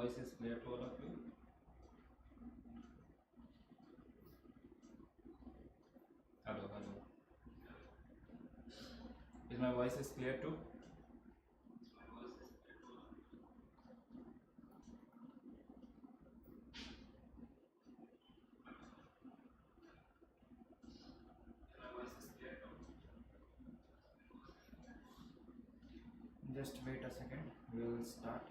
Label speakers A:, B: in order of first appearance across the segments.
A: voice is clear to all of you? Hello, hello. Is my voice is clear too? Just wait a second. We will start.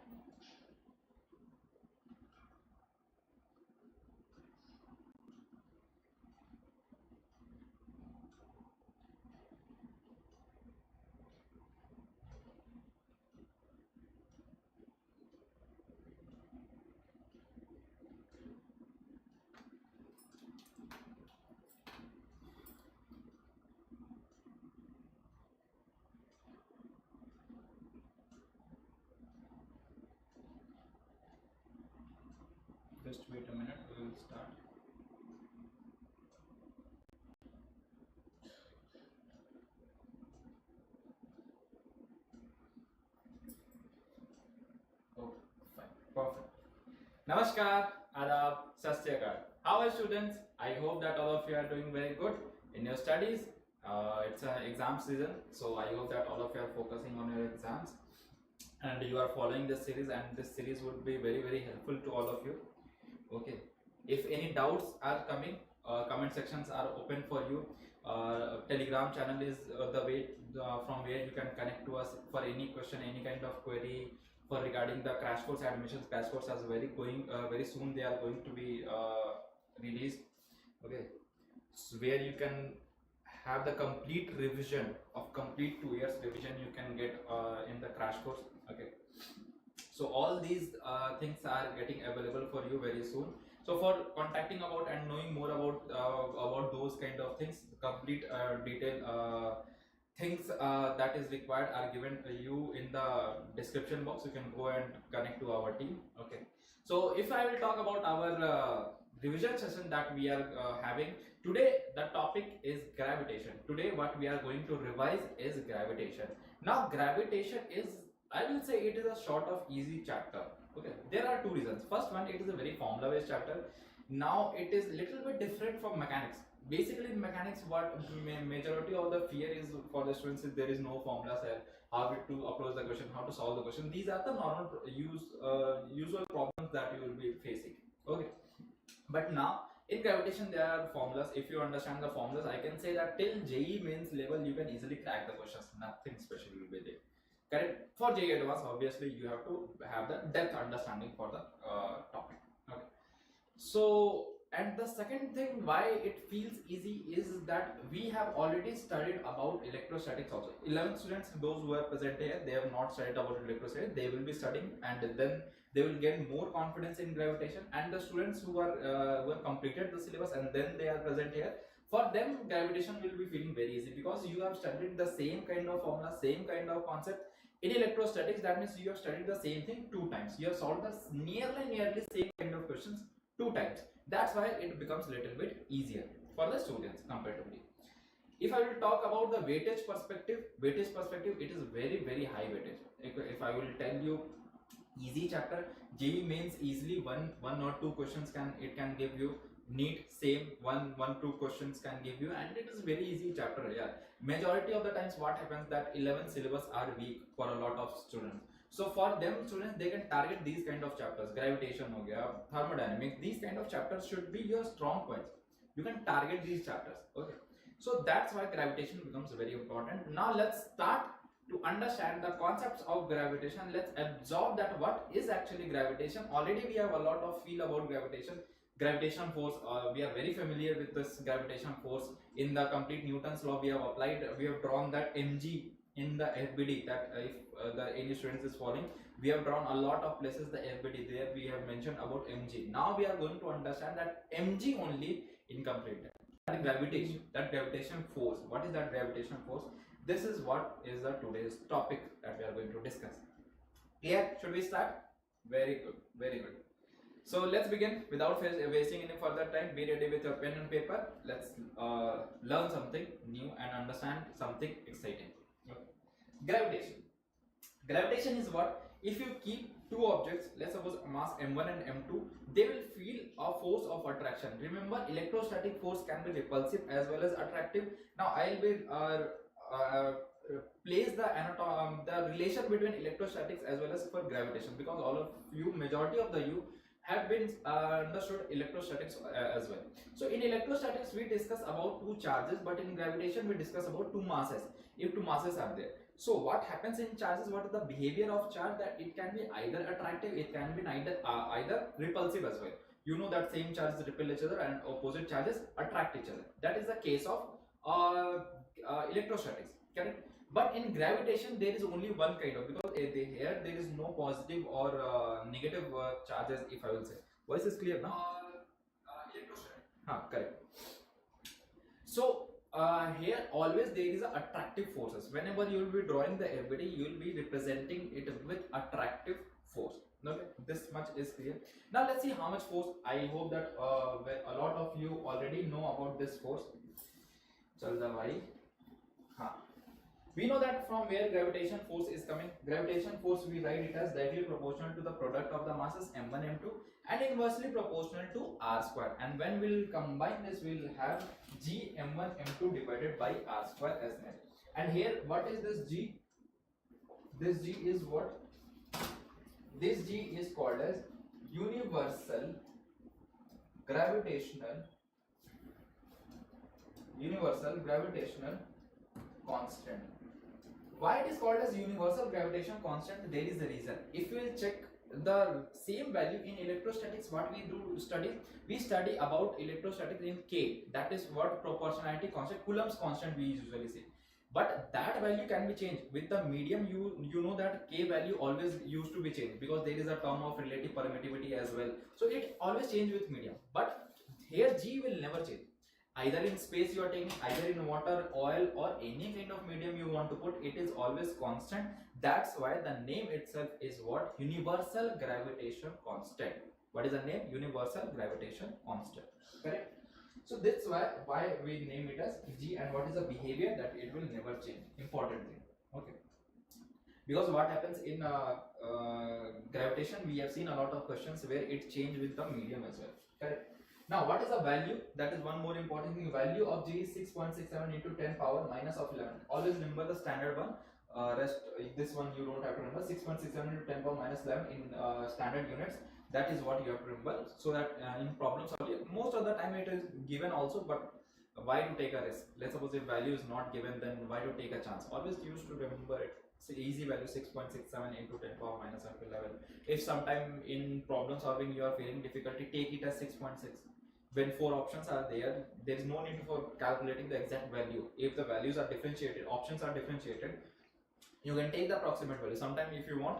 A: Just wait a minute. We will start. Okay, fine. Perfect. Namaskar, Adab, Sastyakar. How are students? I hope that all of you are doing very good in your studies. It's an exam season, so I hope that all of you are focusing on your exams and you are following this series, and this series would be very helpful to all of you. Okay, if any doubts are coming, comment sections are open for you. Telegram channel is the way from where you can connect to us for any question, any kind of query for regarding the crash course admissions. Crash course is very soon they are going to be released. Okay, so where you can have the complete revision of complete 2 years revision you can get in the crash course. Okay, so all these things are getting available for you very soon. So for contacting about and knowing more about those kind of things, complete detail things that is required are given to you in the description box. You can go and connect to our team. Okay, so if I will talk about our revision session that we are having today, the topic is gravitation. Today what we are going to revise is gravitation. Now gravitation is, I will say, it is a short of easy chapter. Okay, there are two reasons. First one, it is a very formula based chapter. Now it is little bit different from mechanics. Basically in mechanics, what majority of the fear is for the students is there is no formula set, how to approach the question, how to solve the question. These are the normal usual problems that you will be facing. Okay, but now in gravitation there are formulas. If you understand the formulas, I can say that till JEE mains level you can easily crack the questions. Nothing special will be there. Correct. For JEE advanced, obviously you have to have the depth understanding for the topic. Okay, so and the second thing why it feels easy is that we have already studied about electrostatics also. 11 students, those who are present here, they have not studied about electrostatics. They will be studying and then they will gain more confidence in gravitation. And the students who are completed the syllabus and then they are present here, for them gravitation will be feeling very easy because you have studied the same kind of formula, same kind of concept. In electrostatics, that means you have studied the same thing 2 times. You have solved the nearly same kind of questions 2 times. That's why it becomes a little bit easier for the students comparatively. If I will talk about the weightage perspective, it is very high weightage. If I will tell you easy chapter, JEE mains easily one or two questions can give you. NEET same, one two questions can give you, and it is very easy chapter. Yeah, majority of the times what happens that 11 syllabus are weak for a lot of students. So for them students, they can target these kind of chapters. Gravitation ho gaya, thermodynamics, these kind of chapters should be your strong points. You can target these chapters. Okay, so that's why gravitation becomes very important. Now let's start to understand the concepts of gravitation. Let's absorb that what is actually gravitation. Already we have a lot of feel about gravitation. Gravitation force, we are very familiar with this gravitation force. In the complete Newton's law, we have drawn that mg in the FBD, that if any students is following, we have drawn a lot of places the FBD. There we have mentioned about mg. Now we are going to understand that mg only in complete gravitation, that gravitation force. What is that gravitation force? This is what is the today's topic that we are going to discuss. Clear? Should we start? Very good, very good. So let's begin without wasting any further time. Be ready with your pen and paper. Let's learn something new and understand something exciting. Okay. Gravitation. Gravitation is what? If you keep two objects, let's suppose mass m1 and m2, they will feel a force of attraction. Remember, electrostatic force can be repulsive as well as attractive. Now I'll be uh, place the relation between electrostatics as well as for gravitation, because all of you, majority of the you, have been understood electrostatics as well. So in electrostatics we discuss about two charges, but in gravitation we discuss about two masses, if two masses are there. So what happens in charges, what is the behavior of charge, that it can be either attractive, it can be either repulsive as well. You know that same charges repel each other and opposite charges attract each other. That is the case of electrostatics, correct? But in gravitation there is only one kind of, because here there is no positive or negative charges, if I will say. Voice is clear now? Electrostatic. Correct. So here always there is a attractive forces. Whenever you will be drawing the FBD, you will be representing it with attractive force. Okay, this much is clear. Now let's see how much force. I hope that a lot of you already know about this force. Chalda bhai. We know that from where gravitation force is coming. Gravitation force, we write it as directly proportional to the product of the masses m1 m2 and inversely proportional to r square. And when we will combine this, we will have g m1 m2 divided by r square as net. And here what is this g? This g is what? This g is called as universal gravitational constant. Why it is called as universal gravitational constant? There is a reason. If you will check the same value in electrostatics, what we do study, we study about electrostatics in K, that is what proportionality constant, Coulomb's constant we usually say. But that value can be changed with the medium. You know that K value always used to be changed, because there is a term of relative permittivity as well. So it always change with medium. But here G will never change. Either in space you are taking, either in water, oil, or any kind of medium you want to put, it is always constant. That's why the name itself is what? Universal gravitation constant. What is the name? Universal gravitation constant. Correct? So that's why we name it as G. And what is the behavior? That it will never change. Important thing. Okay. Because what happens in gravitation, we have seen a lot of questions where it changed with the medium as well. Correct? Now, what is the value? That is one more important thing. Value of G is 6.67 into 10 power minus of 11. Always remember the standard one. Rest this one you don't have to remember. 6.67 into 10 power minus 11 in standard units. That is what you have to remember. So that in problems, most of the time it is given also. But why to take a risk? Let's suppose if value is not given, then why to take a chance? Always used to remember it. So easy value 6.67 into 10 power minus of 11. If sometime in problem solving you are feeling difficulty, take it as 6.6. When four options are there, there is no need for calculating the exact value. If the values are differentiated, options are differentiated, you can take the approximate value. Sometimes if you want,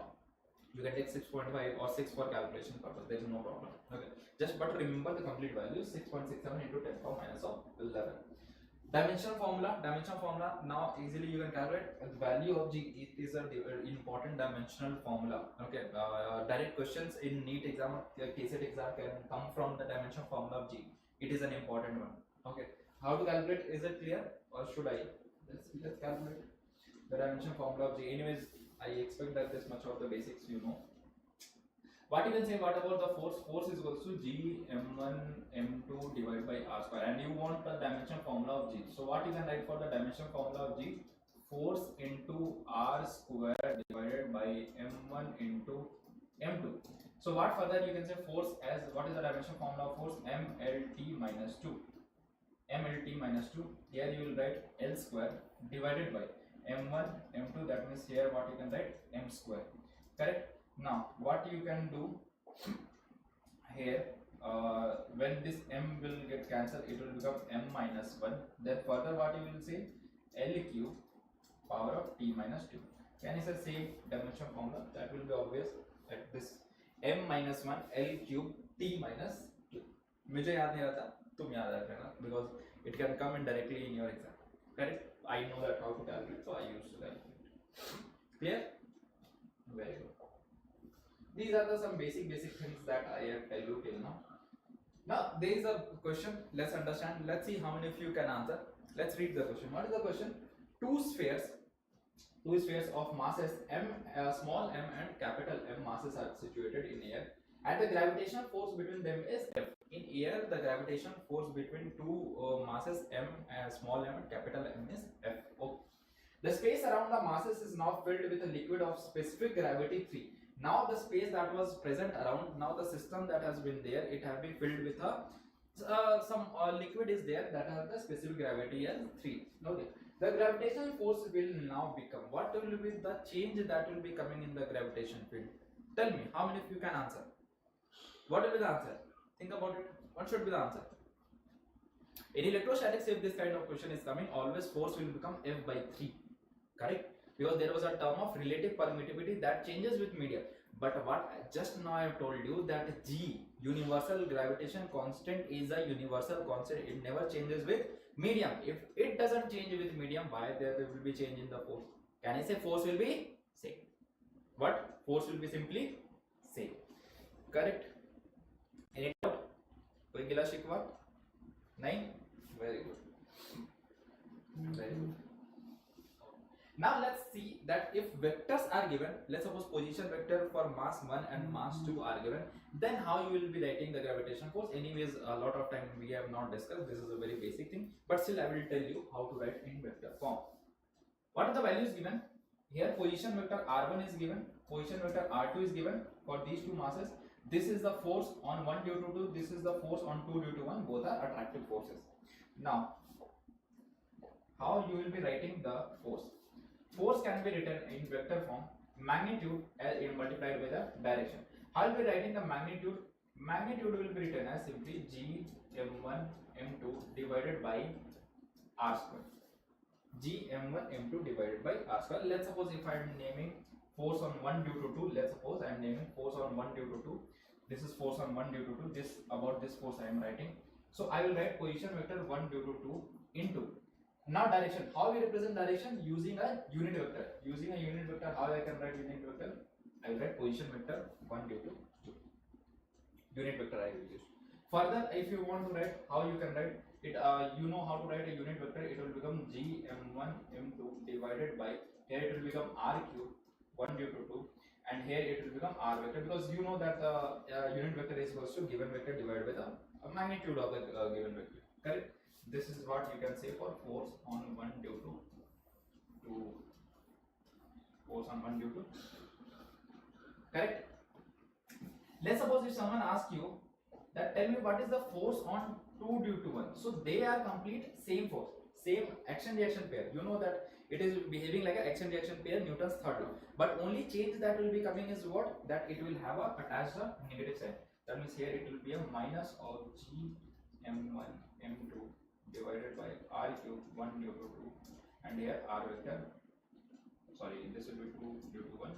A: you can take 6.5 or 6 for calculation purpose. There is no problem. Okay. Just but remember the complete value 6.67 into 10 power minus of 11. Dimension formula. Now easily you can calculate the value of G. It is an important dimensional formula. Okay, direct questions in NEET exam, CET exam can come from the dimension formula of G. It is an important one. Okay, how to calculate? Is it clear, or should I? Let's calculate the dimension formula of G. Anyways, I expect that this much of the basics you know. What you can say, what about the force? Force is equal to G m1 m2 divided by r square, and you want the dimension formula of G. So what you can write for the dimension formula of G? Force into r square divided by m1 into m2. So what further you can say force as, what is the dimension formula of force? mlt minus 2. mlt minus 2. Here you will write L square divided by m1 m2. That means here what you can write m square. Correct? Now what you can do here, when this m will get cancelled, it will become m minus 1. Then further what you will say? L cube power of t minus 2. Can you say same dimension formula? That will be obvious, that this m minus 1 L cube t minus 2. मुझे याद नहीं रहता, तुम याद रखना, because it can come in directly in your exam. Correct? I know that how to calculate, so I used to calculate. Clear? Very good. These are some basic things that I have tell you till now. Now there is a question. Let's understand. Let's see how many of you can answer. Let's read the question. What is the question? Two spheres Two spheres of masses m, small m and capital M masses are situated in air, and the gravitational force between them is F. In air, the gravitational force between two masses m, small m and capital M is F. Okay. The space around the masses is now filled with a liquid of specific gravity 3. Now the space that was present around, now the system that has been there, it has been filled with a some liquid is there that has the specific gravity as 3. Okay. The gravitational force will now become, what will be the change that will be coming in the gravitation field? Tell me, how many of you can answer? What will be the answer? Think about it. What should be the answer? In electrostatics, if this kind of question is coming, always force will become F by 3. Correct? Because there was a term of relative permittivity that changes with medium. But what just now I have told you, that G, universal gravitation constant, is a universal constant. It never changes with medium. If it doesn't change with medium, why there will be change in the force? Can I say force will be same? What? Force will be simply same. Correct? Any doubt? कोई गिला शिकवा? नहीं? Very good. Very good. Now let's see that if vectors are given, let's suppose position vector for mass 1 and mass 2 are given, then how you will be writing the gravitational force? Anyways, a lot of time we have not discussed, this is a very basic thing, but still I will tell you how to write in vector form. What are the values given? Here position vector R1 is given, position vector R2 is given for these two masses. This is the force on 1 due to 2, this is the force on 2 due to 1, both are attractive forces. Now, how you will be writing the force? Force can be written in vector form, magnitude as multiplied by the direction. How will be writing the magnitude? Magnitude will be written as simply G m1 m2 divided by r square. G m1 m2 divided by r square. Let's suppose if I am naming force on 1 due to 2, let's suppose I am naming force on 1 due to 2. This is force on 1 due to 2. This about this force I am writing. So I will write position vector 1 due to 2 into. Now direction, how we represent direction? Using a unit vector. Using a unit vector, how I can write unit vector? I will write position vector 1 due to 2. Unit vector I will use. Further, if you want to write, how you can write it, you know how to write a unit vector. It will become G m1 m2 divided by, here it will become r cube 1 due to 2, and here it will become r vector, because you know that the unit vector is equals to given vector divided by the magnitude of the given vector. Correct? This is what you can say for force on 1 due to force on 1 due to. Correct? Let's suppose if someone asks you that tell me what is the force on 2 due to 1. So they are complete same force, same action reaction pair. You know that it is behaving like an action reaction pair, Newton's third law. But only change that will be coming is what? That it will have a attached a negative sign. That means here it will be a minus of G m1 m2 divided by r cube 1 due to 2, and here r vector, sorry, this will be 2 due to 1,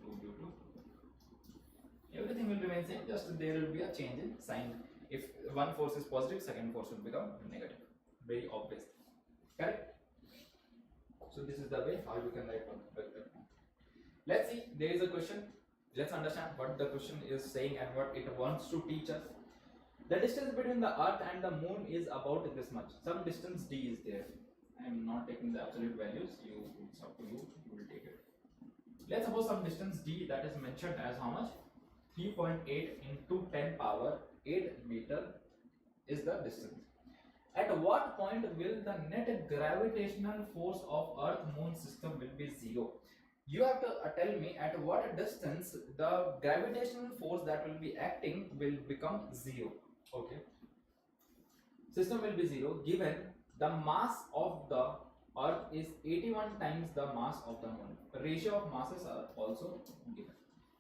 A: 2 due to, everything will remain same, just there will be a change in sign. If one force is positive, second force will become negative. Very obvious. Correct? So this is the way how you can write one vector. Let's see, there is a question. Let's understand what the question is saying and what it wants to teach us. The distance between the earth and the moon is about this much. Some distance d is there. I am not taking the absolute values. It's up to you. You will take it. Let's suppose some distance d, that is mentioned as how much? 3.8 into 10 power 8 meter is the distance. At what point will the net gravitational force of Earth Moon system will be 0? You have to tell me at what distance the gravitational force that will be acting will become 0. Okay. System will be 0 given the mass of the Earth is 81 times the mass of the Moon. Ratio of masses are also given.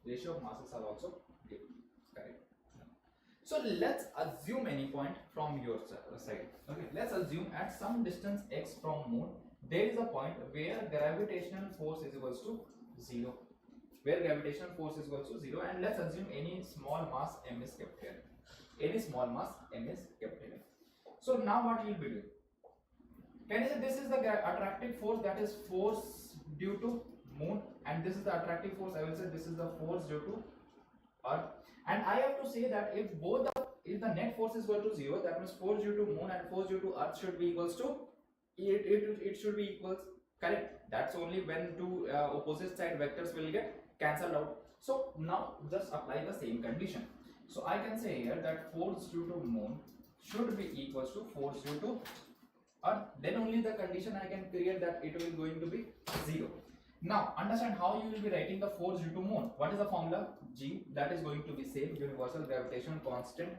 A: Ratio of masses are also given. Correct. So let's assume any point from your side. Okay. Let's assume at some distance x from Moon there is a point where gravitational force is equals to 0. Where gravitational force is equals to 0, and let's assume any small mass m is kept here. Any small mass m is kept here. So now what you will be doing? Can you say this is the attractive force, that is force due to Moon, and this is the attractive force, I will say this is the force due to Earth, and I have to say that if the net force is equal to 0, that means force due to Moon and force due to Earth should be equals to it should be equals. correct? That's only when two opposite side vectors will get cancelled out. So now just apply the same condition. So I can say here that force due to moon should be equals to force due to earth. Then only the condition I can create that it will going to be 0. Now understand how you will be writing the force due to moon. What is the formula? G, that is going to be same, universal gravitation constant.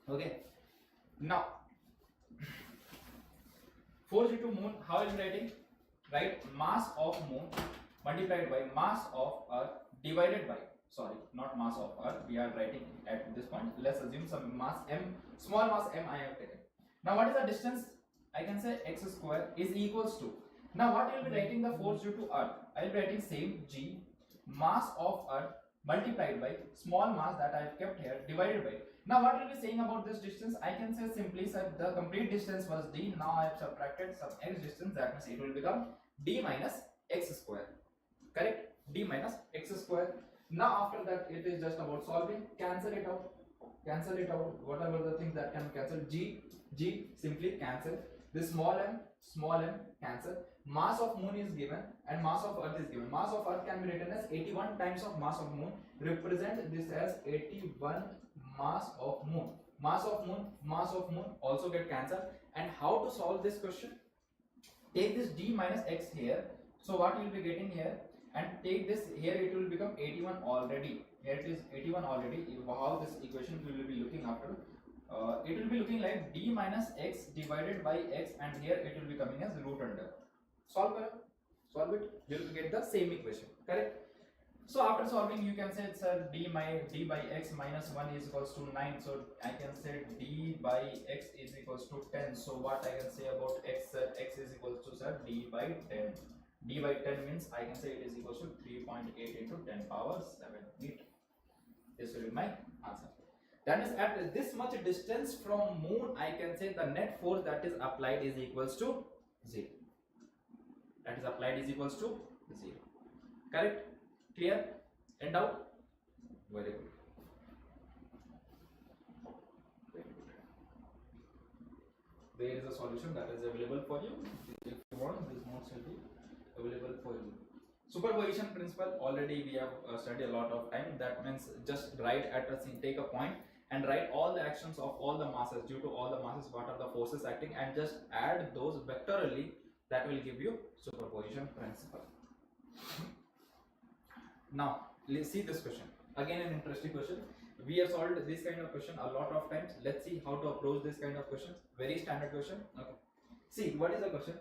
A: Okay. Now force due to moon, how is writing? Right, mass of moon multiplied by mass of earth divided by, sorry, not mass of earth, we are writing at this point. Let's assume some mass m, small mass m I have taken. Now what is the distance? I can say x square is equals to, now what you will be writing the force due to earth? I will be writing same G, mass of earth multiplied by small mass that I have kept here divided by. Now what will be saying about this distance? I can say simply, sir, the complete distance was d, now I have subtracted some x distance, that means it will become d minus x square, correct? D minus x square. Now after that it is just about solving, cancel it out, whatever the things that can cancel, G simply cancel, this small m cancel, mass of moon is given and mass of earth is given. Mass of earth can be written as 81 times of mass of moon, represent this as 81 mass of moon. Mass of moon also get cancelled. And how to solve this question? Take this d minus x here, so what you will be getting here, and take this here, it will become 81 already. Here it is 81 already. How this equation will be looking after? It will be looking like d minus x divided by x, and here it will be coming as root under. Solve it, you will get the same equation, correct? So after solving, you can say it's d by x minus 1 is equals to 9. So I can say d by x is equals to 10. So what I can say about x? X is equals to, sir, d by 10. D by 10 means I can say it is equals to 3.8 into 10 power 7 meter. This will be my answer. That is, at this much distance from moon, I can say the net force that is applied is equals to 0. That is applied is equals to 0. Correct? Clear? End out? Very good. Very good. There is a solution that is available for you. If you want, this notes will be available for you. Superposition principle, already we have studied a lot of time. That means just write at a scene, take a point and write all the actions of all the masses. Due to all the masses, what are the forces acting, and just add those vectorially. That will give you superposition principle. Now let's see this question. Again an interesting question. We have solved this kind of question a lot of times. Let's see how to approach this kind of questions. Very standard question. Okay. See, what is the question?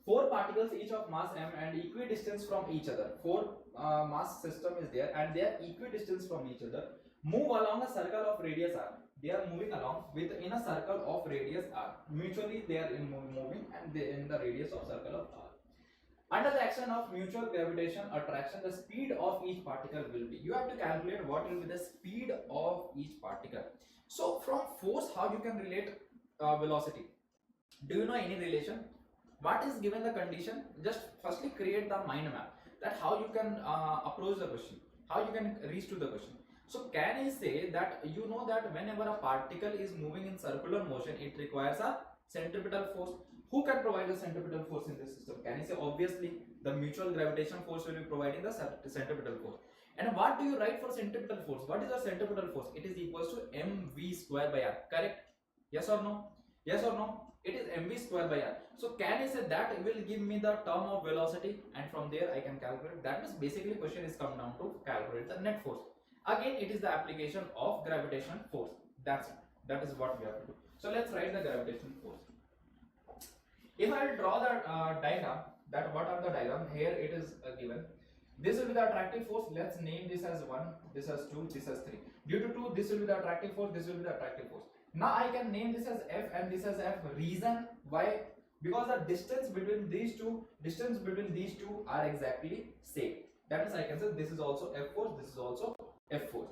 A: 4 particles each of mass m and equidistant from each other. 4 mass system is there and they are equidistant from each other. Move along a circle of radius r. They are moving along in a circle of radius r. Mutually they are moving and they in the radius of circle of r. Under the action of mutual gravitation attraction, the speed of each particle will be. You have to calculate what will be the speed of each particle. So from force, how you can relate velocity? Do you know any relation? What is given the condition? Just firstly create the mind map, that how you can approach the question, how you can reach to the question. So can I say that you know that whenever a particle is moving in circular motion, it requires a centripetal force. Who can provide the centripetal force in this system? Can I say obviously the mutual gravitation force will be providing the centripetal force. And what do you write for centripetal force? What is the centripetal force? It is equals to mv square by r. Correct? Yes or no? Yes or no? It is mv square by r. So can I say that will give me the term of velocity, and from there I can calculate. That means basically question is come down to calculate the net force. Again, it is the application of gravitation force. That's it. That is what we have to do. So let's write the gravitation force. If I will draw the diagram, that what are the diagram? Here it is given. This will be the attractive force. Let's name this as 1, this as 2, this as 3. Due to 2, this will be the attractive force, this will be the attractive force. Now I can name this as F and this as F. Reason why? Because the distance between these two are exactly same. That means I can say this is also F force, this is also F force.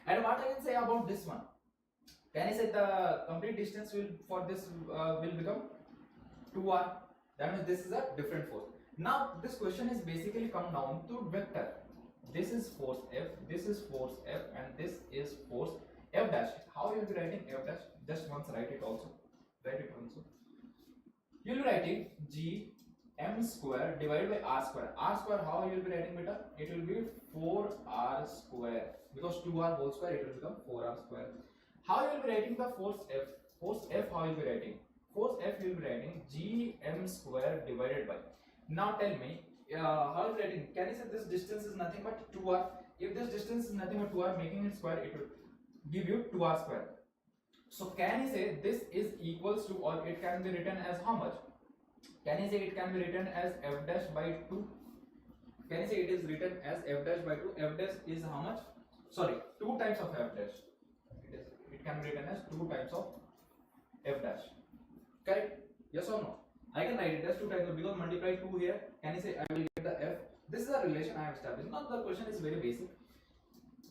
A: And what I can say about this one? Can I say the complete distance will for this will become 2r. That means this is a different force. Now this question is basically come down to vector. This is force F, this is force F, and this is force F dash. How you will be writing F dash? Just once write it also. Write it also. You will be writing G m square divided by r square. R square, how you will be writing beta? It will be 4r square, because 2r whole square, it will become 4r square. How you will be writing the force F? Force F, how you will be writing? Force F, you will be writing gm square divided by. Now tell me, how you will be writing? Can you say this distance is nothing but 2r? If this distance is nothing but 2r, making it square, it will give you 2r square. So can you say this is equals to, or it can be written as how much? Can you say it can be written as f dash by 2? Can you say it is written as f dash by 2? F dash is how much? Sorry, 2 times of f dash. It can be written as 2 times of f dash. Correct? Yes or no? I can write it as 2 times of, because multiply 2 here. Can you say I will get the f? This is a relation I have established. Now the question is very basic.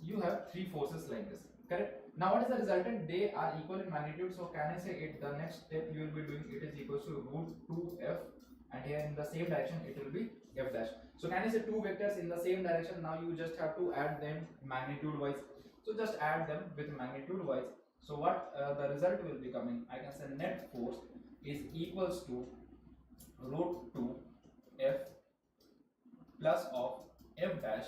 A: You have 3 forces like this. Correct? Now what is the resultant? They are equal in magnitude. So can I say it? The next step you will be doing, it is equals to root 2f, and here in the same direction it will be f dash. So can I say 2 vectors in the same direction? Now you just have to add them magnitude wise. So just add them with magnitude wise. So what the result will be coming? I can say net force is equals to root 2 f plus of f dash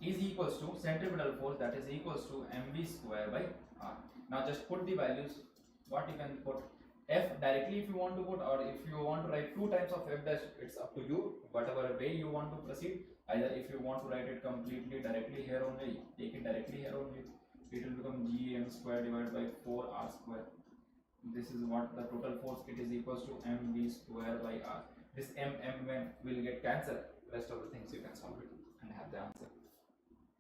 A: is equals to centripetal force, that is equals to mv square by r. Now just put the values. What you can put? F directly if you want to put, or if you want to write 2 times of f dash, it's up to you. Whatever way you want to proceed. Either if you want to write it completely directly here only, take it directly here only. It will become gm square divided by 4r square. This is what the total force, it is equals to mv square by r. This m will get cancelled. Rest of the things you can solve it and have the answer.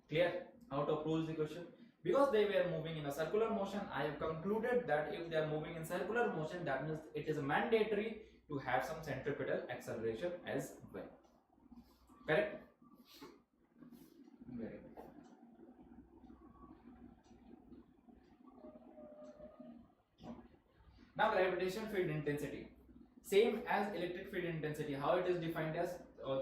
A: Clear? How to approach the question? Because they were moving in a circular motion, I have concluded that if they are moving in circular motion, that means it is mandatory to have some centripetal acceleration as well. Correct? Very good. Now gravitation field intensity. Same as electric field intensity. How it is defined as?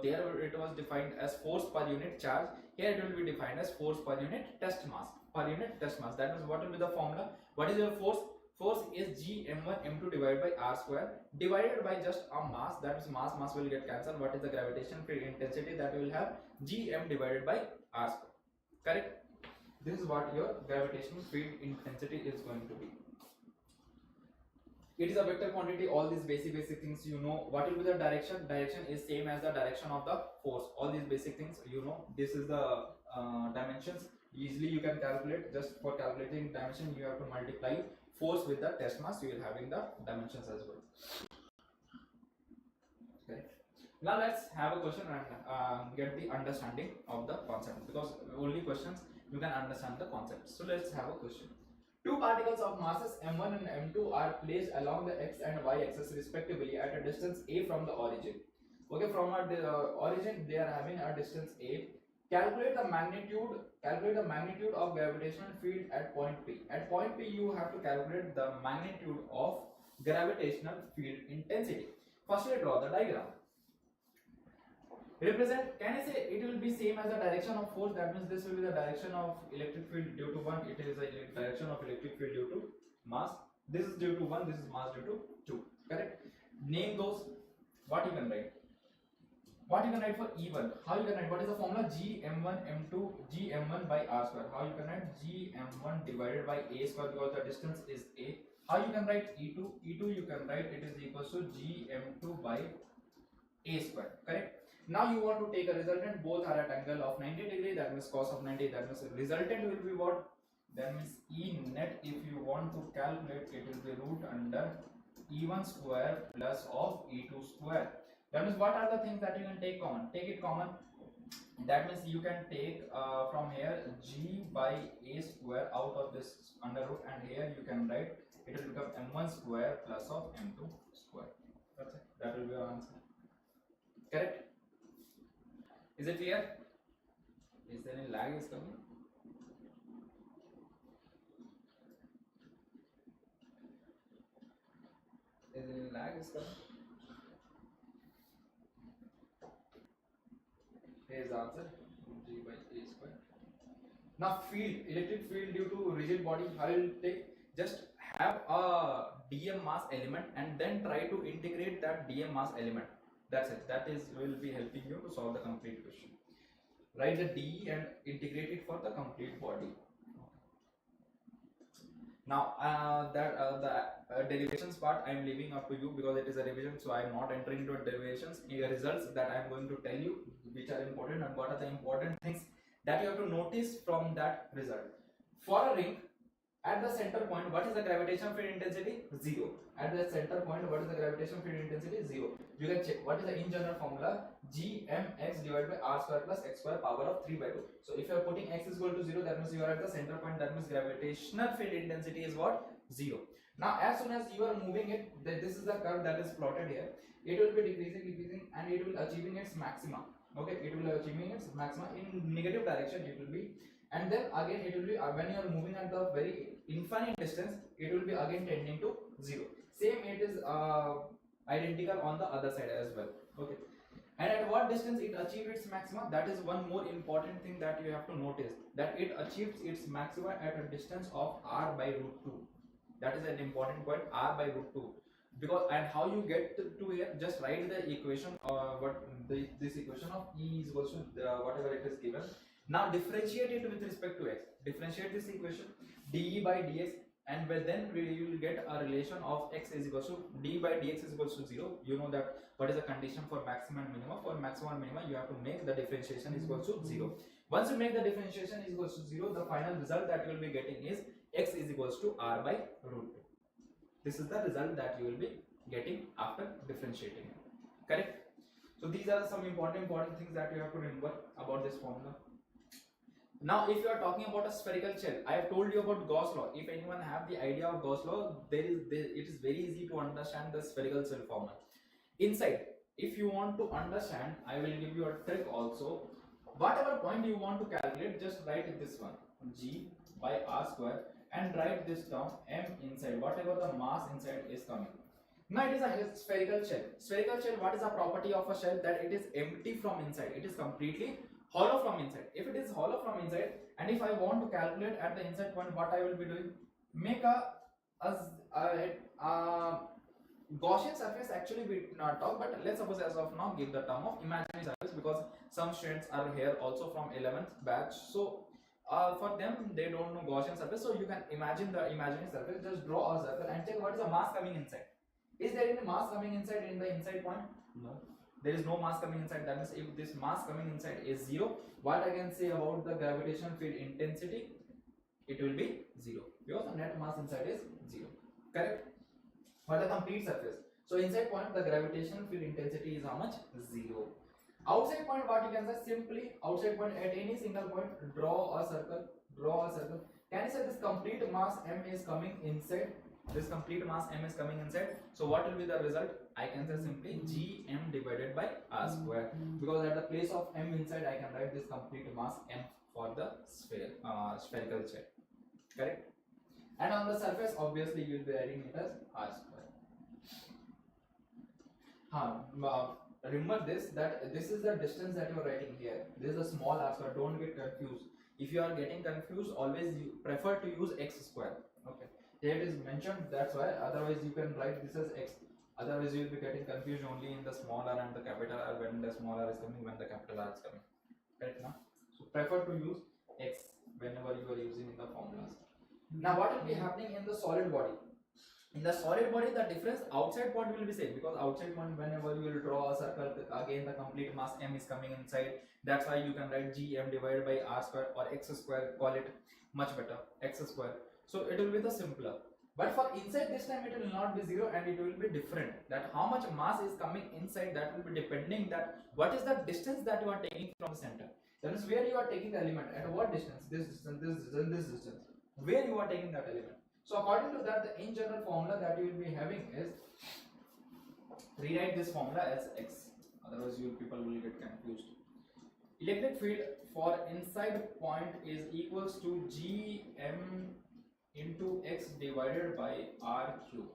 A: There it was defined as force per unit charge. Here it will be defined as force per unit test mass. Per unit test mass. That means what will be the formula? What is your force? Force is g m1 m2 divided by r square divided by just a mass. That is mass will get cancelled. What is the gravitation field intensity? That will have gm divided by r square. Correct? This is what your gravitational field intensity is going to be. It is a vector quantity. All these basic things you know. What will be the direction? Direction is same as the direction of the force. All these basic things you know. This is the dimensions. Easily you can calculate. Just for calculating dimension, you have to multiply force with the test mass. You will having the dimensions as well. Okay. Now let's have a question and get the understanding of the concept. Because only questions you can understand the concept. So let's have a question. Two particles of masses m1 and m2 are placed along the x and y axis respectively at a distance a from the origin. Okay, from the origin they are having a distance a. Calculate the magnitude of gravitational field at point P. At point P you have to calculate the magnitude of gravitational field intensity. Firstly draw the diagram. Represent, can I say it will be same as the direction of force? That means this will be the direction of electric field due to 1. It is the direction of electric field due to mass. This is due to 1. This is mass due to 2. Correct? Name those. What you can write? What you can write for E1? How you can write? What is the formula? Gm1 m2 gm1 by r square. How you can write? Gm1 divided by a square, because the distance is a. How you can write E2? E2 you can write it is equals to gm2 by a square. Correct? Now you want to take a resultant, both are at angle of 90 degree, that means cos of 90, that means resultant will be what? That means E net, if you want to calculate, it will be root under E1 square plus of E2 square. That means what are the things that you can take common? Take it common. That means you can take from here g by a square out of this under root, and here you can write it will become m1 square plus of m2 square. That's it. That will be your answer. Correct? Is it clear? Is there any lag is coming? Is there any lag is coming? Here is the answer, g by a square. Now field, electric field due to rigid body, how will take? Just have a dm mass element and then try to integrate that dm mass element. That's it. That is will be helping you to solve the complete question. Write the DE and integrate it for the complete body. Now the derivations part I am leaving up to you because it is a revision, so I am not entering into derivations. Here results that I am going to tell you which are important and what are the important things that you have to notice from that result. For a ring, at the center point, what is the gravitational field intensity? 0. At the center point, what is the gravitational field intensity? 0. You can check what is the in general formula, gmx divided by r square plus x square power of 3 by 2. So if you are putting x is equal to 0, that means you are at the center point, that means gravitational field intensity is what? 0. Now as soon as you are moving it, this is the curve that is plotted here, it will be decreasing and it will achieving its maximum. Okay, it will achieving its maximum in negative direction, it will be, and then again it will be when you are moving at the very infinite distance, it will be again tending to 0. Same it is identical on the other side as well. Okay, and at what distance it achieves its maximum, that is one more important thing that you have to notice, that it achieves its maximum at a distance of r by root 2. That is an important point, r by root 2. Because and how you get to here, just write the equation this equation of E is equal to whatever it is given. Now differentiate it with respect to x. Differentiate this equation dE by dx, and then you will get a relation of x is equal to d by dx is equal to 0. You know that what is the condition for maximum and minimum. For maximum and minimum, you have to make the differentiation is equal to 0. Once you make the differentiation is equal to 0, the final result that you will be getting is x is equal to r by root 2. This is the result that you will be getting after differentiating it. Correct? So these are some important things that you have to remember about this formula. Now if you are talking about a spherical shell, I have told you about Gauss law. If anyone have the idea of Gauss law, it is very easy to understand the spherical shell formula. Inside, if you want to understand, I will give you a trick also. Whatever point you want to calculate, just write this one, g by r square, and write this down, m inside, whatever the mass inside is coming. Now it is a spherical shell. Spherical shell, what is the property of a shell? That it is empty from inside. It is completely hollow from inside. If it is hollow from inside, and if I want to calculate at the inside point, what I will be doing? Make a Gaussian surface. Actually we did not talk, but let's suppose as of now give the term of imaginary surface, because some students are here also from 11th batch. So for them they don't know Gaussian surface. So you can imagine the imaginary surface. Just draw a circle and check what is the mass coming inside. Is there any mass coming inside in the inside point? No. There is no mass coming inside. That means if this mass coming inside is 0, what I can say about the gravitational field intensity? It will be 0, because the net mass inside is 0. Correct? For the complete surface. So inside point the gravitational field intensity is how much? 0. Outside point, what you can say? Simply outside point, at any single point, draw a circle. Draw a circle. Can you say this complete mass m is coming inside? This complete mass m is coming inside. So what will be the result? I can say simply gm divided by r square, because at the place of m inside I can write this complete mass m for the spherical shell. Correct? And on the surface, obviously you will be writing it as r square. Remember this, that this is the distance that you are writing here. This is a small r square. Don't get confused. If you are getting confused, always you prefer to use x square. Okay, here it is mentioned, that's why. Otherwise you can write this as x. Otherwise you will be getting confused only in the small r and the capital R, when the small r is coming, when the capital R is coming. Correct now? So prefer to use x whenever you are using in the formulas. Now what will be happening in the solid body? In the solid body, the difference outside point will be same, because outside point, whenever you will draw a circle, again the complete mass m is coming inside. That's why you can write gm divided by r square or x square. Call it much better, x square. So it will be the simpler. But for inside, this time it will not be 0 and it will be different. That how much mass is coming inside, that will be depending that what is the distance that you are taking from the center. That is where you are taking the element, at what distance, this distance, this distance, this distance, where you are taking that element. So according to that, the in general formula that you will be having is, rewrite this formula as x, otherwise you people will get confused. Electric field for inside point is equals to gm into x divided by r cube.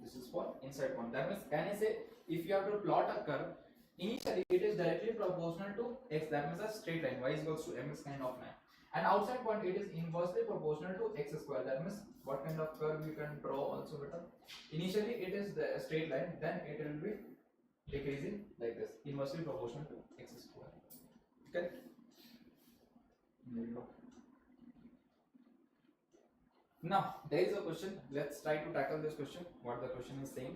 A: This is for inside point. That means, can I say, if you have to plot a curve, initially it is directly proportional to x, that means a straight line, y is equals to mx kind of line. And outside point it is inversely proportional to x square. That means what kind of curve you can draw also better. Initially it is the straight line, then it will be decreasing like this, inversely proportional to x square. Okay. There you go. Now there is a question. Let's try to tackle this question. What the question is saying: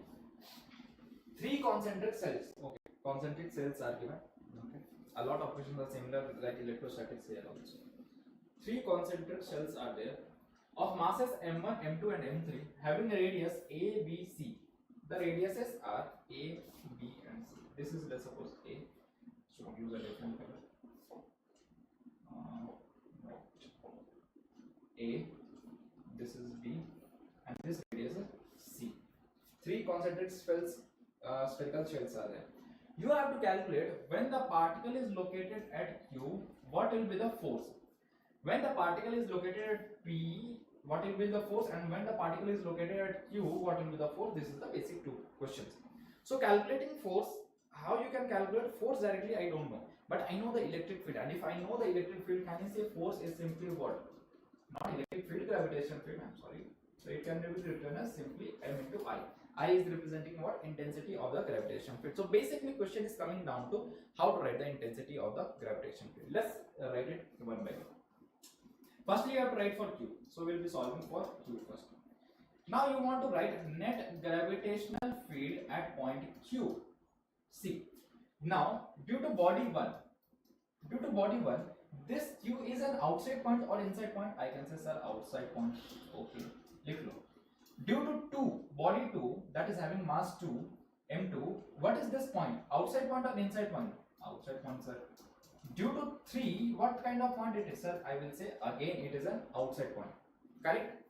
A: 3 concentric cells. Okay, concentric cells are given. Okay, a lot of questions are similar like electrostatics here also. 3 concentric cells are there of masses m1, m2 and m3 having a radius a, b, c. The radiuses are a, b and c. This is, let's suppose, a, so use a different color. A, this is b and this radius is c. 3 concentric cells, spherical shells are there. You have to calculate when the particle is located at q, what will be the force. When the particle is located at P, what will be the force, and when the particle is located at Q, what will be the force? This is the basic 2 questions. So calculating force, how you can calculate force directly, I don't know, but I know the electric field, and if I know the electric field, can you say force is simply what? Not electric field, gravitation field, I'm sorry. So it can be written as simply M into I. I is representing what? Intensity of the gravitation field. So basically question is coming down to how to write the intensity of the gravitation field. Let's write it one by one. Firstly, you have to write for Q. So we will be solving for Q first. Now you want to write net gravitational field at point Q. See. Now due to body 1, this Q is an outside point or inside point? I can say, sir, outside point. Okay. Due to 2, body 2, that is having mass 2, m2, what is this point? Outside point or inside point? Outside point, sir. Due to 3, what kind of point it is, sir? I will say again it is an outside point. Correct?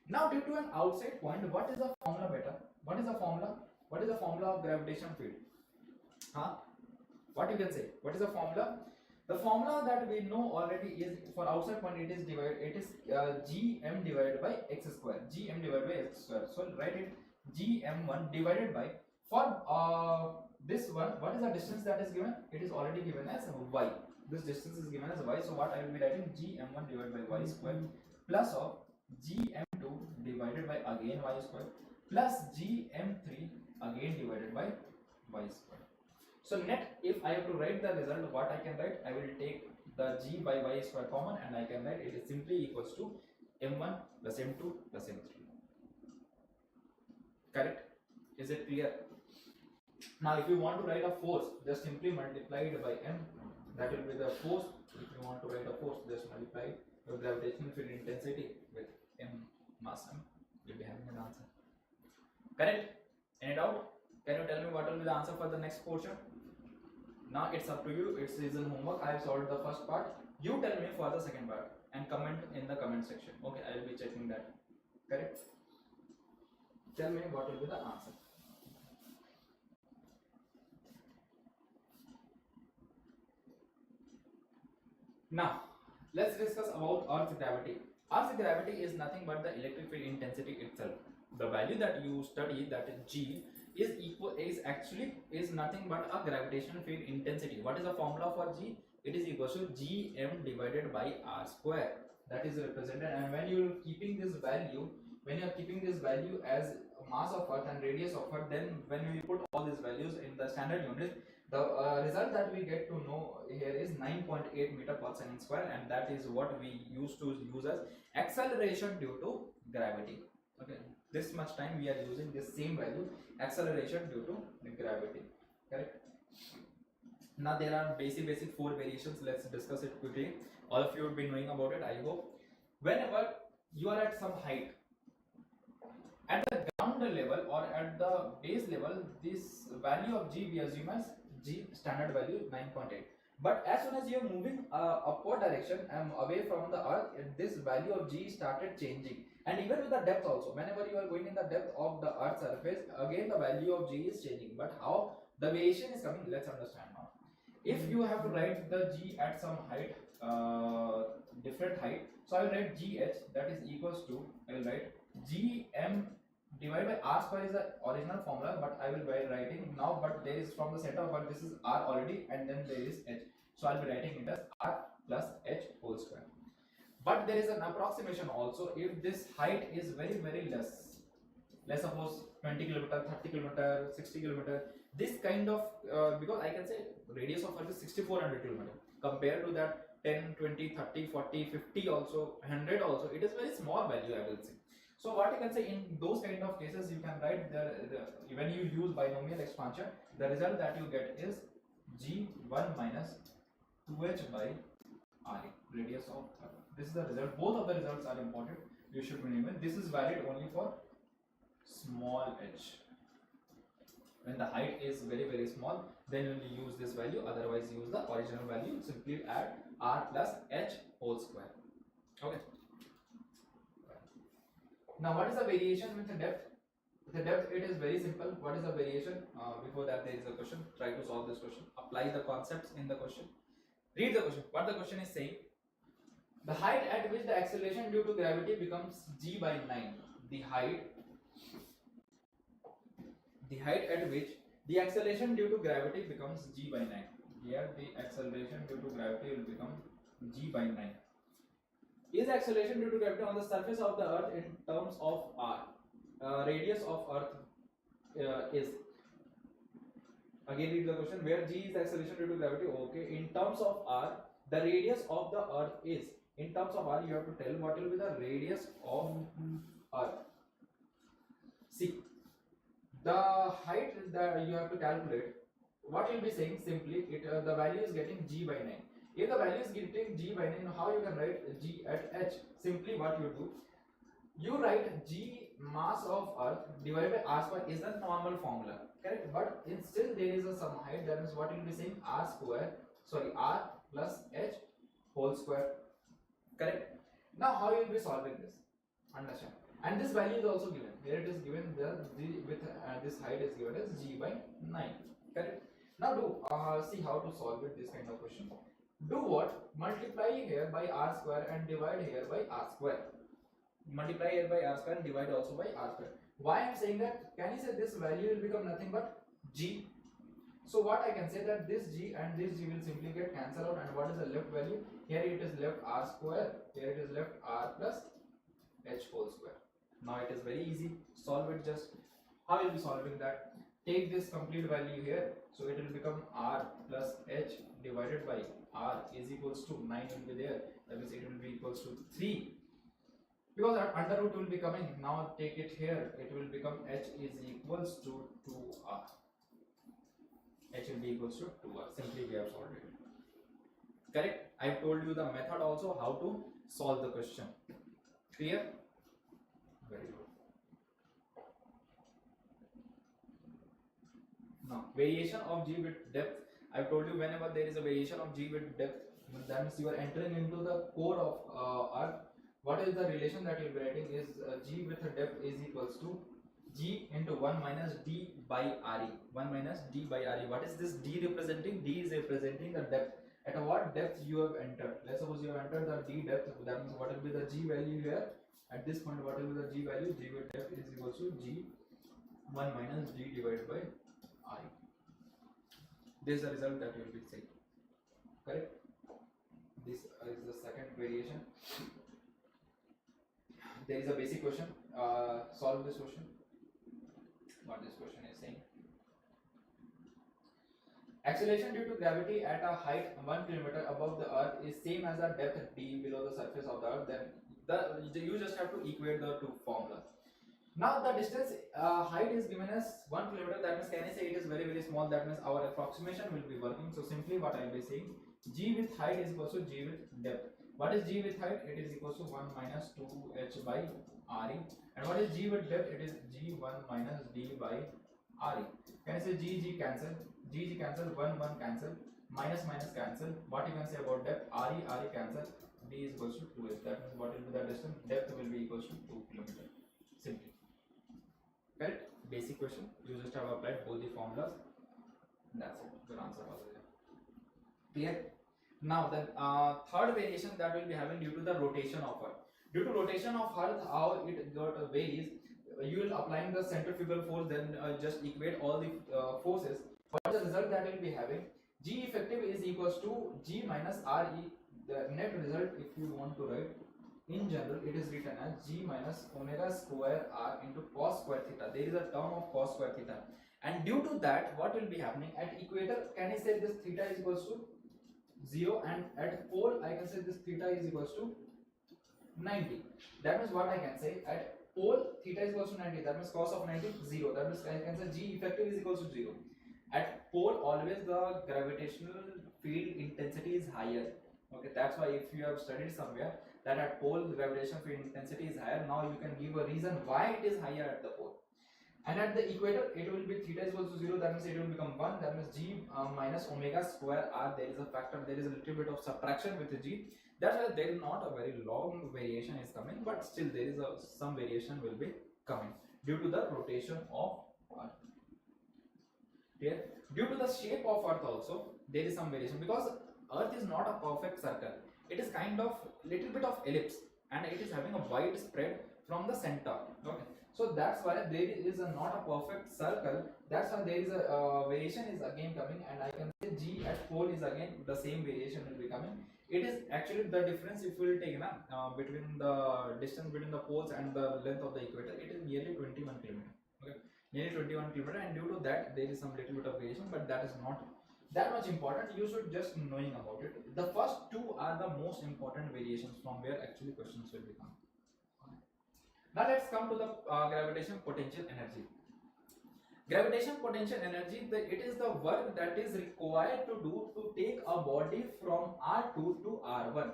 A: Now due to an outside point, what is the formula, beta? What is the formula? What is the formula of gravitation field? What you can say? What is the formula? The formula that we know already is for outside point it is gm divided by x square. Gm divided by x square. So write it gm1 divided by, for this one, what is the distance that is given? It is already given as y. This distance is given as y. So what I will be writing, gm1 divided by y square plus of gm2 divided by again y square plus gm3 again divided by y square. So net, if I have to write the result, what I can write, I will take the g by y square common and I can write it is simply equals to m1 plus m2 plus m3. Correct? Is it clear? Now if you want to write a force, just simply multiply it by m. That will be the force. If you want to write a force, just multiply the gravitational field intensity with m mass m. You'll be having an answer. Correct? Any doubt? Can you tell me what will be the answer for the next portion? Now it's up to you. It's in homework. I have solved the first part. You tell me for the second part and comment in the comment section. Okay, I will be checking that. Correct? Tell me what will be the answer. Now let's discuss about Earth's gravity. Earth's gravity is nothing but the electric field intensity itself. The value that you study, that is G, is nothing but a gravitational field intensity. What is the formula for G? It is equal to Gm divided by R square. That is represented, and when you are keeping this value as mass of Earth and radius of Earth, then when you put all these values in the standard unit, the result that we get to know here is 9.8 meter per second square, and that is what we used to use as acceleration due to gravity. Okay, this much time we are using this same value, acceleration due to gravity. Correct? Now there are basic 4 variations. Let's discuss it quickly. All of you would be knowing about it, I hope. Whenever you are at some height, at the ground level or at the base level, this value of G we assume as G standard value 9.8. But as soon as you are moving upward direction away from the earth, this value of G started changing. And even with the depth also, whenever you are going in the depth of the earth's surface, again the value of G is changing. But how the variation is coming, let's understand now. If you have to write the G at some height, different height, so I will write GH, that is equals to, I will write GM divided by R square is the original formula, but I will be writing now, but there is from the center, but this is R already, and then there is H. So I will be writing it as R plus H whole square. But there is an approximation also. If this height is very less, let's suppose 20 km, 30 km, 60 km, This kind of because I can say radius of Earth is 6400 kilometer compared to that 10, 20, 30, 40, 50 also 100 also, it is very small value, I will say. So what I can say, in those kind of cases you can write when you use binomial expansion, the result that you get is g1 minus 2h by r, radius of Earth. This is the result. Both of the results are important, you should remember. This is valid only for small h. When the height is very small, then only use this value, otherwise use the original value. Simply add r plus h whole square. Okay. Now what is the variation with the depth? With the depth it is very simple. What is the variation? Before that there is a question. Try to solve this question. Apply the concepts in the question. Read the question. What the question is saying: the height at which the acceleration due to gravity becomes g by 9. The height at which the acceleration due to gravity becomes g by 9. Here the acceleration due to gravity will become g by 9. Is acceleration due to gravity on the surface of the earth in terms of r? Radius of earth is, again read the question, where g is the acceleration due to gravity. Okay, in terms of r, the radius of the earth is, in terms of r you have to tell what will be the radius of earth. See, the height that you have to calculate, what you will be saying simply, the value is getting g by 9. If the value is getting g by 9, how you can write g at h? Simply what you do, you write g mass of earth divided by r square is the normal formula, correct? But still there is some height, that means what you will be saying, r plus h whole square, correct? Now how you will be solving this? Understand? And this value is also given. Here it is given, the g with this height is given as g by 9, correct? Now do see how to solve it, this kind of question. Do what? Multiply here by r square and divide here by r square. Multiply here by r square and divide also by r square. Why I am saying that? Can you say this value will become nothing but g? So what I can say, that this g and this g will simply get cancelled out, and what is the left value? Here it is left r square, here it is left r plus h whole square. Now it is very easy. Solve it. Just how you will be solving that? Take this complete value here, so it will become r plus h divided by r is equals to 9 will be there, that means it will be equals to 3, because under root will be coming. Now take it here, it will become h is equals to 2r. H will be equals to 2r. Simply we have solved it, correct? I told you the method also, how to solve the question. Clear? Very good. Now variation of g with depth. I told you, whenever there is a variation of g with depth, that means you are entering into the core of earth. What is the relation that you will be writing is g with depth is equals to g into 1 minus d by re. 1 minus d by re. What is this d representing? D is representing the depth. At what depth you have entered. Let's suppose you have entered the d depth. That means what will be the g value here? At this point, what will be the g value? G with depth is equals to g 1 minus d divided by re. This is the result that you will be saying, correct? This is the second variation. There is a basic question. Solve this question. What this question is saying: acceleration due to gravity at a height 1 kilometer above the earth is same as the depth d below the surface of the earth. Then you just have to equate the two formulas. Now the distance height is given as 1 kilometer. That means, can I say it is very small? That means our approximation will be working. So simply what I will be saying, g with height is equal to g with depth. What is g with height? It is equal to 1 minus 2h by re. And what is g with depth? It is g 1 minus d by re. Can I say g cancel? G cancel, 1 cancel, minus cancel. What you can say about depth? Re cancel. D is equal to 2h. That means what will be the distance? Depth will be equal to 2 kilometer. Simply. Correct? Basic question. You just have applied both the formulas. That's it. Good answer was there. Clear? Now then, third variation that we'll be having due to the rotation of Earth. Due to rotation of Earth, how it got varies. You will applying the centrifugal force, then just equate all the forces. What is the result that we'll be having? G effective is equals to G minus Re. The net result, if you want to write, in general, it is written as G minus omega square R into cos square theta. There is a term of cos square theta. And due to that, what will be happening at equator? Can I say this theta is equals to 0, and at pole I can say this theta is equals to 90. That means what I can say, at pole theta is equals to 90. That means cos of 90 0. That means I can say G effective is equals to 0. At pole always the gravitational field intensity is higher. Okay, that's why if you have studied somewhere that at pole the gravitational field intensity is higher, now you can give a reason why it is higher at the pole. And at the equator it will be theta is equals to 0. That means it will become 1. That means G minus omega square r. There is a factor, there is a little bit of subtraction with the G. That's why there is not a very long variation is coming, but still there is some variation will be coming due to the rotation of Earth. Here, due to the shape of Earth also there is some variation, because Earth is not a perfect circle. It is kind of little bit of ellipse, and it is having a wide spread from the center. Okay, so that's why there is not a perfect circle. That's why there is a variation is again coming, and I can say G at pole is again the same variation will be coming. It is actually the difference if we will take between the distance between the poles and the length of the equator. It is nearly 21 km. Okay, nearly 21 km, and due to that there is some little bit of variation, but that is not that much important. You should just knowing about it. The first two are the most important variations from where actually questions will become. Now let's come to the gravitation potential energy. Gravitation potential energy, it is the work that is required to do to take a body from R2 to R1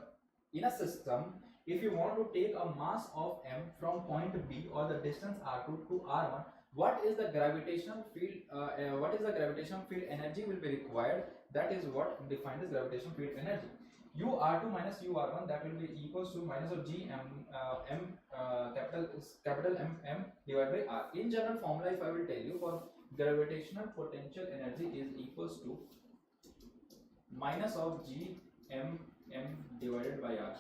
A: in a system. If you want to take a mass of m from point B or the distance R2 to R1, what is the gravitational field? What is the gravitational field energy will be required? That is what defined as gravitational field energy. UR2 minus UR1, that will be equals to minus of G capital M divided by R. In general formula, if I will tell you, for gravitational potential energy is equals to minus of G M divided by R.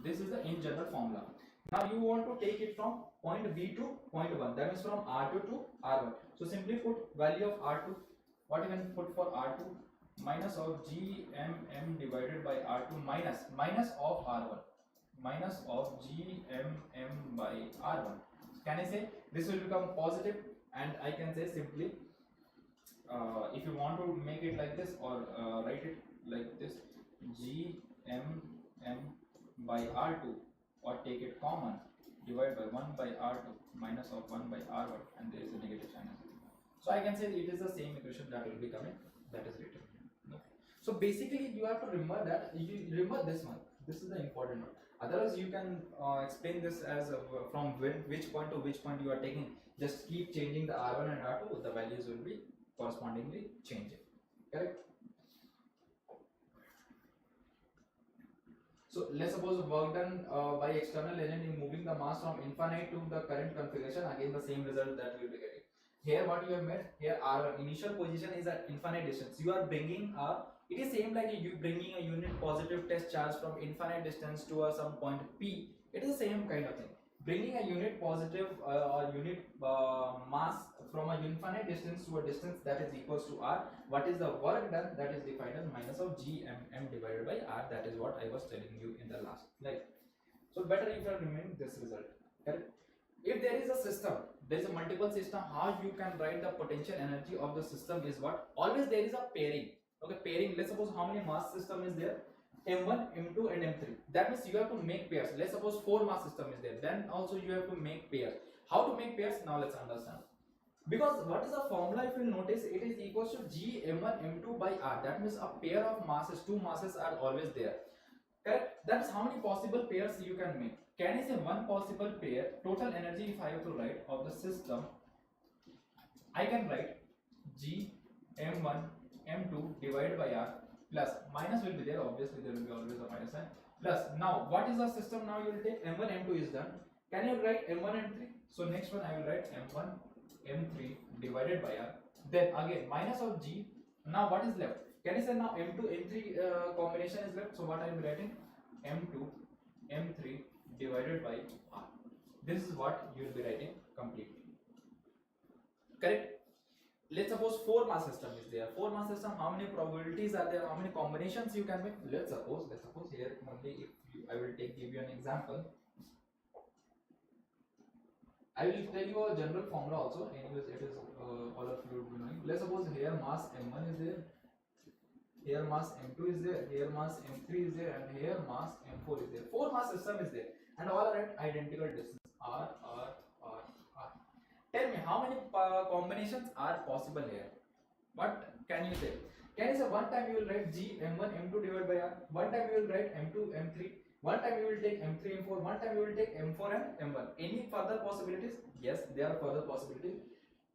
A: This is the in general formula. Now you want to take it from point B to point 1, that means from R2 to R1. So simply put value of R2, what you can put for R2, minus of G M divided by R2 minus of R1, minus of G M by R1. Can I say this will become positive, and I can say simply if you want to make it like this or write it like this, G M by R2, or take it common, divided by 1 by R2 minus of 1 by R1, and there is a negative sign. So I can say it is the same equation that will be coming, that is written. So basically you have to remember that, you remember this one, this is the important one. Otherwise you can explain this as from which point to which point you are taking. Just keep changing the R1 and R2, the values will be correspondingly changing. Correct? So let's suppose work done by external agent in moving the mass from infinite to the current configuration. Again the same result that we will be getting. Here what you have made, here R1 initial position is at infinite distance. You are bringing it is same like you bringing a unit positive test charge from infinite distance to some point P. It is the same kind of thing. Bringing a unit positive or unit mass from a infinite distance to a distance that is equals to R. What is the work done? That is defined as minus of G M divided by R. That is what I was telling you in the last slide. So better if you remain this result. Correct? If there is a system, there is a multiple system, how you can write the potential energy of the system is what? Always there is a pairing. Okay, pairing. Let's suppose how many mass system is there? M1, M2 and M3. That means you have to make pairs. Let's suppose 4 mass system is there. Then also you have to make pairs. How to make pairs? Now let's understand. Because what is the formula? If you notice, it is equals to G M1 M2 by R. That means a pair of masses, 2 masses are always there. Correct? That's how many possible pairs you can make. Can I say one possible pair? Total energy, if I have to write of the system, I can write G M1 M2 divided by R, plus minus will be there, obviously there will be always a minus sign, plus now what is the system? Now you will take M1 M2 is done. Can you write M1 M3? So next one I will write M1 M3 divided by R, then again minus of G. Now what is left? Can you say now M2 M3 combination is left? So what I am writing? M2 M3 divided by R. This is what you will be writing completely. Correct? Let's suppose 4 mass system is there. 4 mass system, how many probabilities are there? How many combinations you can make? Let's suppose here only, if I will give you an example. I will tell you a general formula also. Anyways, it is all of you will be knowing. Let's suppose here mass m1 is there, here mass m2 is there, here mass m3 is there, and here mass m4 is there. 4 mass system is there, and all are at identical distance r, r, r, r. Tell me how many combinations are possible here. What can you say? Can you say one time you will write g m1 m2 divided by r, one time you will write m2 m3, one time you will take m3 m4, one time you will take m4 and m1. Any further possibilities? Yes, there are further possibilities.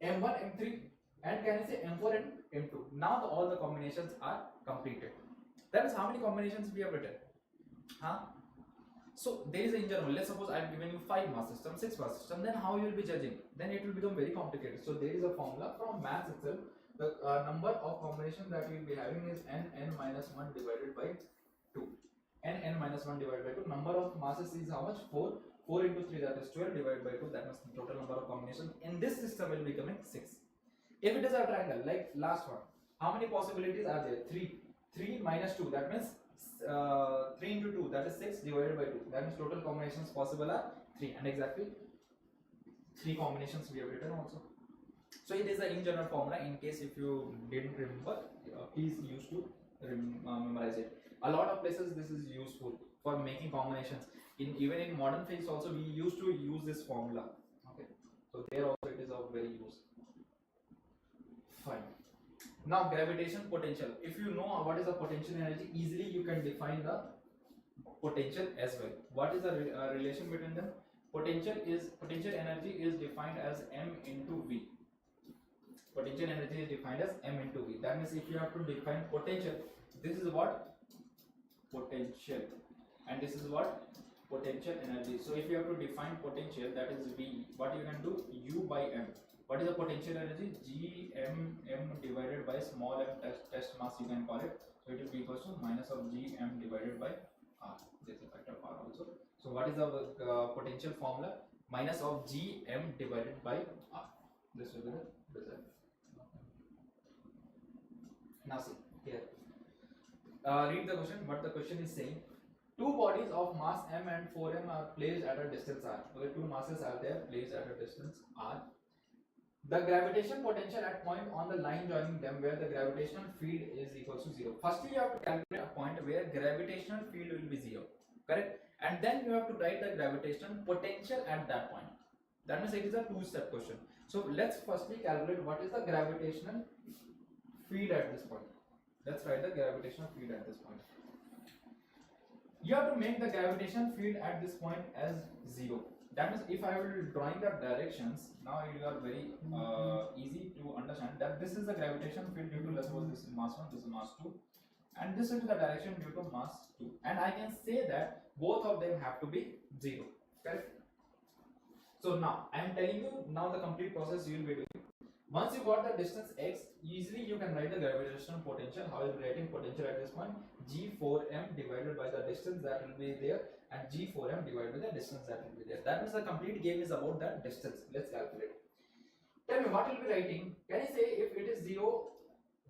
A: m1 m3 and can you say m4 and m2. Now all the combinations are completed. That is how many combinations we have written. So there is a in general. Let's suppose I am giving you 5 mass system, 6 mass system. Then how you will be judging? Then it will become very complicated. So there is a formula from maths itself. The number of combinations that we will be having is n minus 1 divided by 2. n minus 1 divided by 2. Number of masses is how much? 4. 4 into 3, that is 12 divided by 2. That means the total number of combinations in this system will be becoming 6. If it is a triangle like last one, how many possibilities are there? 3. 3 minus 2, that means 3 into 2, that is 6 divided by 2. That means total combinations possible are 3, and exactly 3 combinations we have written also. So it is a in general formula. In case if you didn't remember, please use to memorize it. A lot of places this is useful for making combinations. Even in modern physics also we used to use this formula. Okay, so there also it is of very use. Fine. Now gravitation potential. If you know what is the potential energy, easily you can define the potential as well. What is the relation between them? Potential energy is defined as m into v. Potential energy is defined as m into v. That means if you have to define potential, this is what potential, and this is what potential energy. So if you have to define potential, that is v, what you can do? U by m. What is the potential energy? G m divided by small m, test mass you can call it. So it will be equals to minus of G m divided by r. There is a factor of r also. So what is the potential formula? Minus of G m divided by r. This will be the result. Now see here. Read the question. What the question is saying: two bodies of mass m and 4m are placed at a distance r. Okay, two masses are there placed at a distance r. The gravitational potential at point on the line joining them where the gravitational field is equal to 0. Firstly, you have to calculate a point where gravitational field will be 0, correct? And then you have to write the gravitational potential at that point. That means it is a two-step question. So let's firstly calculate what is the gravitational field at this point. Let's write the gravitational field at this point. You have to make the gravitational field at this point as 0. That means if I will drawing the directions, now it are very easy to understand that this is the gravitational field due to, let's suppose this is mass 1, this is mass 2, and this is the direction due to mass 2, and I can say that both of them have to be 0, correct? So now I am telling you now the complete process you will be doing. Once you got the distance x, easily you can write the gravitational potential. How is writing potential at this point? G4m divided by the distance that will be there, and G4m divided by the distance that will be there. That means the complete game is about that distance. Let's calculate. Tell me what will be writing. Can you say if it is 0,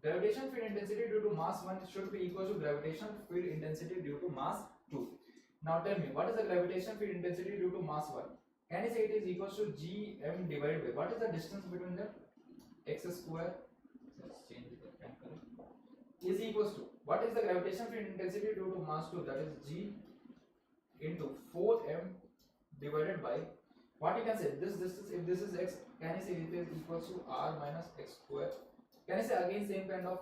A: gravitational field intensity due to mass 1 should be equal to gravitational field intensity due to mass 2. Now tell me what is the gravitational field intensity due to mass 1? Can you say it is equal to Gm divided by what is the distance between them? X square. Let's change it. Is equals to what is the gravitational field intensity due to mass 2? That is G into 4m divided by what you can say this distance. If this is x, can you say it is equals to r minus x square? Can you say again same kind of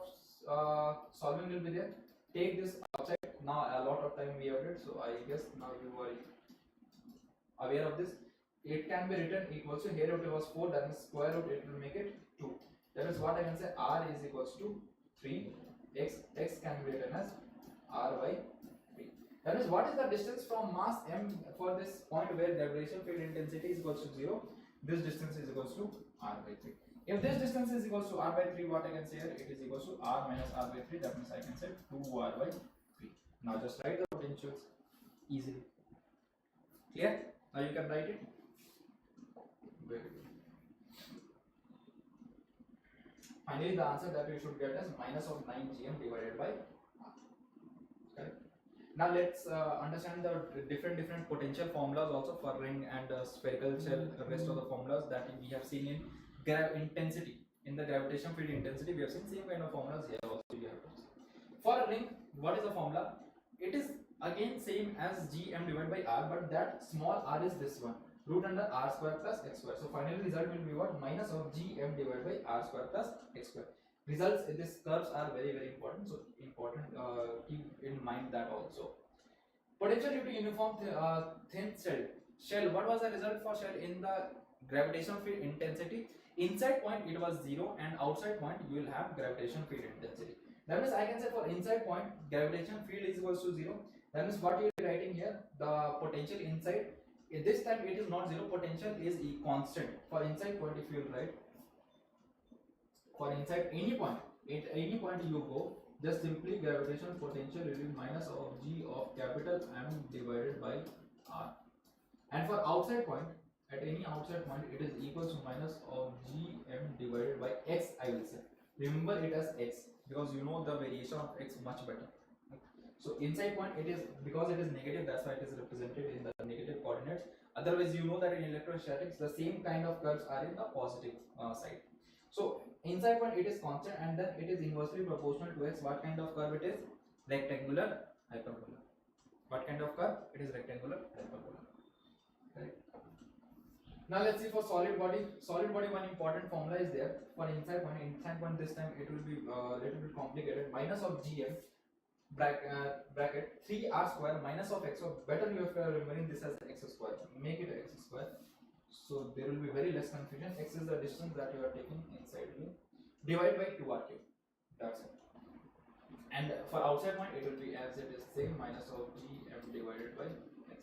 A: solving will be there? Take this outside. Now a lot of time we have it, so I guess now you are aware of this. It can be written equals to, here it was 4, that means square root it will make it 2. That is what I can say, r is equals to 3, x can be written as r by 3. That means what is the distance from mass m for this point where gravitational field intensity is equals to 0? This distance is equals to r by 3. If this distance is equals to r by 3, what I can say here? It is equals to r minus r by 3. That means I can say 2r by 3. Now just write the potentials easily. Clear? Now you can write it. Very good. Finally, the answer that we should get is minus of 9 gm divided by r. Correct. Now let's understand the different potential formulas also for ring and spherical shell. The rest of the formulas that we have seen in intensity, in the gravitation field intensity, we have seen same kind of formulas here also. We have to see. For a ring, what is the formula? It is again same as gm divided by r, but that small r is this one, root under r square plus x square. So final result will be what? Minus of gm divided by r square plus x square. Results, these curves are very important, so important, keep in mind that also. Potential due to uniform thin shell. What was the result for shell in the gravitational field intensity? Inside point it was 0, and outside point you will have gravitational field intensity. That means I can say for inside point gravitational field is equals to 0. That means what you are writing here, the potential inside, this time it is not 0, potential is constant. For inside point, if you write for inside any point, at any point you go, just simply gravitational potential will be minus of g of capital M divided by r. And for outside point, at any outside point, it is equals to minus of gm divided by x, I will say. Remember it as x, because you know the variation of x much better. So inside point, it is, because it is negative, that's why it is represented in the negative coordinates. Otherwise you know that in electrostatics the same kind of curves are in the positive side. So inside point it is constant, and then it is inversely proportional to x. What kind of curve it is? Rectangular hyperbola. What kind of curve? It is rectangular hyperbola. Correct. Now let's see for solid body. Solid body, one important formula is there for inside point. Inside point this time it will be little bit complicated. Minus of gm bracket 3r square minus of x. So better you have remembering this as x square. Make it x square. So there will be very less confusion. X is the distance that you are taking inside you. Divide by 2r cube. That's it. And for outside point it will be as it is same, minus of gm divided by x.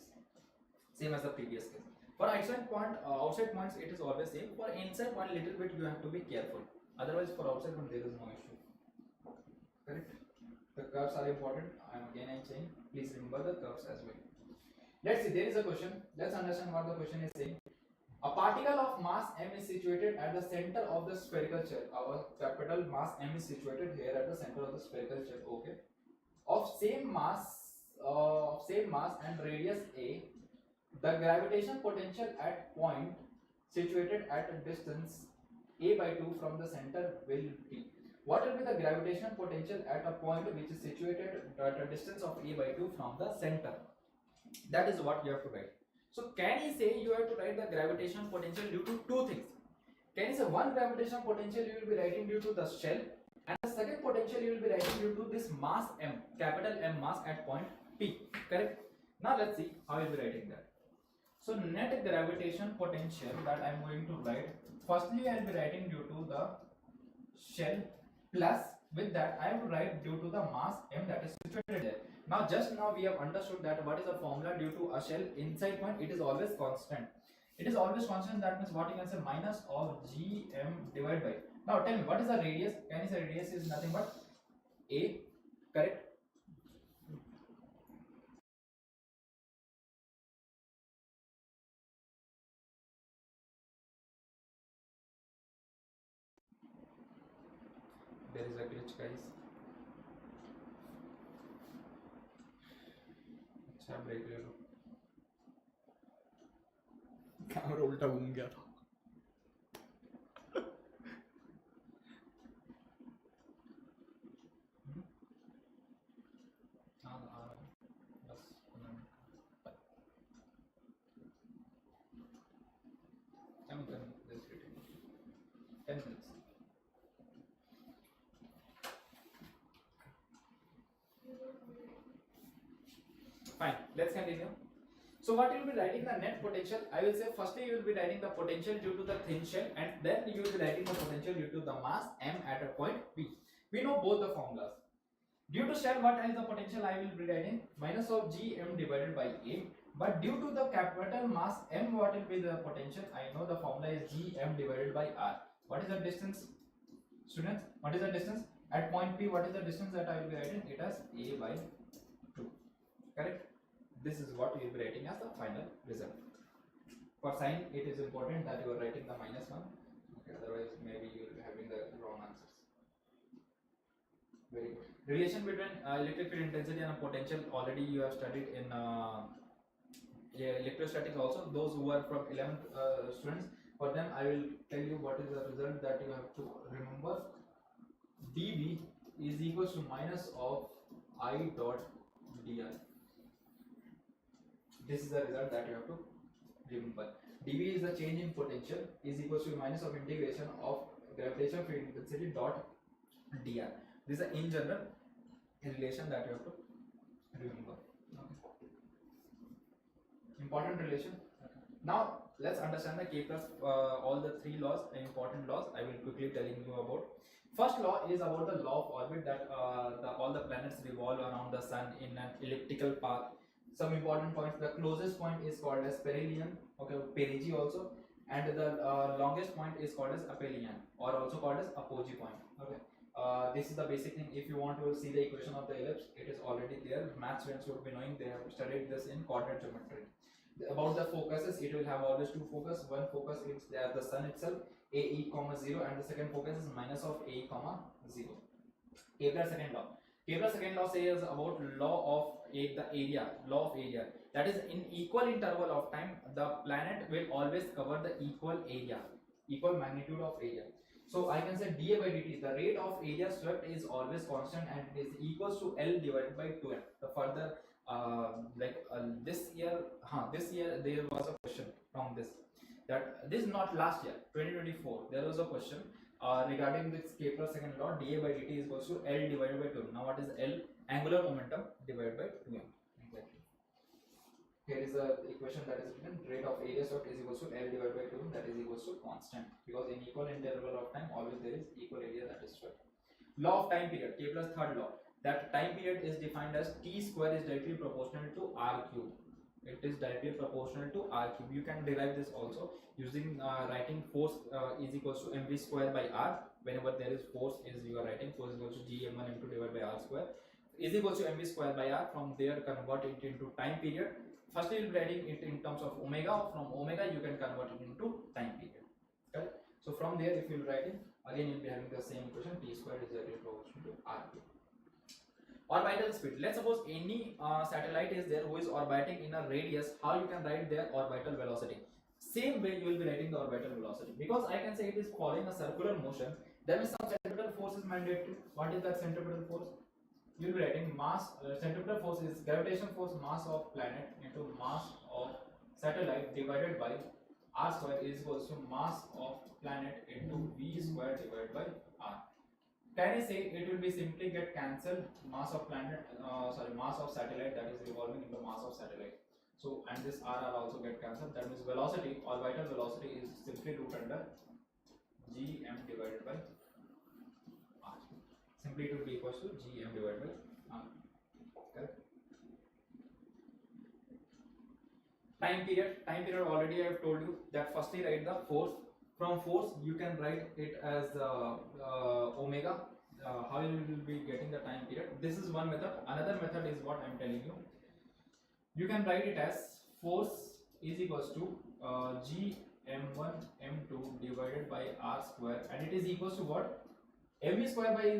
A: Same as the previous case. For outside points it is always same. For inside point little bit you have to be careful. Otherwise for outside point there is no issue. Correct? The curves are important. I'm saying please remember the curves as well. Let's see, there is a question. Let's understand what the question is saying. A particle of mass m is situated at the center of the spherical shell. Our capital mass m is situated here at the center of the spherical shell. Okay. Of same mass and radius a, the gravitational potential at point situated at a distance a by 2 from the center will be. What will be the gravitational potential at a point which is situated at a distance of a by 2 from the center? That is what you have to write. So can you say you have to write the gravitational potential due to two things? Can you say one gravitational potential you will be writing due to the shell, and the second potential you will be writing due to this mass m, capital M mass at point P. Correct? Now let's see how you will be writing that. So net gravitation potential that I am going to write, firstly I will be writing due to the shell, plus with that I will write due to the mass m that is situated there. Now just now we have understood that what is the formula due to a shell inside point, it is always constant. It is always constant, that means what you can say, minus of gm divided by. Now tell me what is the radius? Can you say radius is nothing but a, correct? There is a glitch guys. अच्छा break ले लो. Camera उल्टा घूम गया था. बस 10 minutes. Fine, let's continue. So what you will be writing the net potential? I will say firstly you will be writing the potential due to the thin shell, and then you will be writing the potential due to the mass m at a point P. We know both the formulas. Due to shell, what is the potential I will be writing? Minus of gm divided by a. But due to the capital mass m, what will be the potential? I know the formula is gm divided by r. What is the distance, students? What is the distance at point P? What is the distance that I will be writing? It as a by 2. Correct? This is what you will be writing as the final result. For sign, it is important that you are writing the minus 1. Okay, otherwise maybe you will be having the wrong answers. Very good. Relation between electric field intensity and potential already you have studied in electrostatics also. Those who are from 11th students, for them I will tell you what is the result that you have to remember. dV is equals to minus of I dot dr. This is the result that you have to remember. dV is the change in potential is equals to minus of integration of gravitational field intensity dot dr. This is in general relation that you have to remember. Okay. Important relation. Okay. Now let's understand the K plus all the three laws, important laws. I will quickly telling you about. First law is about the law of orbit, that all the planets revolve around the sun in an elliptical path. Some important points: the closest point is called as perihelion, okay, perigee also, and the longest point is called as aphelion, or also called as apogee point. Okay. This is the basic thing. If you want to see the equation of the ellipse, it is already there. Math students would be knowing, they have studied this in coordinate geometry. About the focuses, it will have always two focus. One focus is the sun itself, AE, 0, and the second focus is minus of AE, 0. Kepler's second law. Kepler's second law says about law of the area, law of area. That is, in equal interval of time, the planet will always cover the equal area, equal magnitude of area. So I can say dA by dt, the rate of area swept is always constant and it is equals to L divided by 2m. The further this year there was a question from this, that this is not last year 2024, there was a question regarding this Kepler's second law, dA by dt is equals to L divided by 2m. Now what is L? Angular momentum divided by 2m. Exactly. Here is the equation that is written: rate of area swept is equals to L divided by 2m, that is equals to constant, because in equal interval of time always there is equal area that is swept. Law of time period, Kepler's third law, that time period is defined as t square is directly proportional to r cube. It is directly proportional to r cube. You can derive this also using writing force is equals to mv square by r. Whenever there is force, is you are writing force is equals to g m1 m2 divided by r square is equals to mv square by r. From there convert it into time period. First you will be writing it in terms of omega. From omega you can convert it into time period. Okay. So from there if you will write it, again you will be having the same equation: t square is directly proportional to r cube. Orbital speed. Let's suppose any satellite is there who is orbiting in a radius. How you can write their orbital velocity? Same way you will be writing the orbital velocity, because I can say it is following a circular motion. There is some centripetal force is mandatory. What is that centripetal force? You will be writing mass. Centripetal force is gravitation force, mass of planet into mass of satellite divided by r square is equals to mass of planet into v square divided by r. Can I say it will be simply get cancelled? Mass of planet, mass of satellite that is revolving into mass of satellite. So and this r also get cancelled. That means velocity, orbital velocity is simply root under gm divided by r. Simply it will be equals to gm divided by r. Correct. Time period. Time period already I have told you that firstly write the force. From force you can write it as omega. How you will be getting the time period? This is one method. Another method is what I am telling you. You can write it as force is equals to g m1 m2 divided by r square, and it is equals to what? mv square by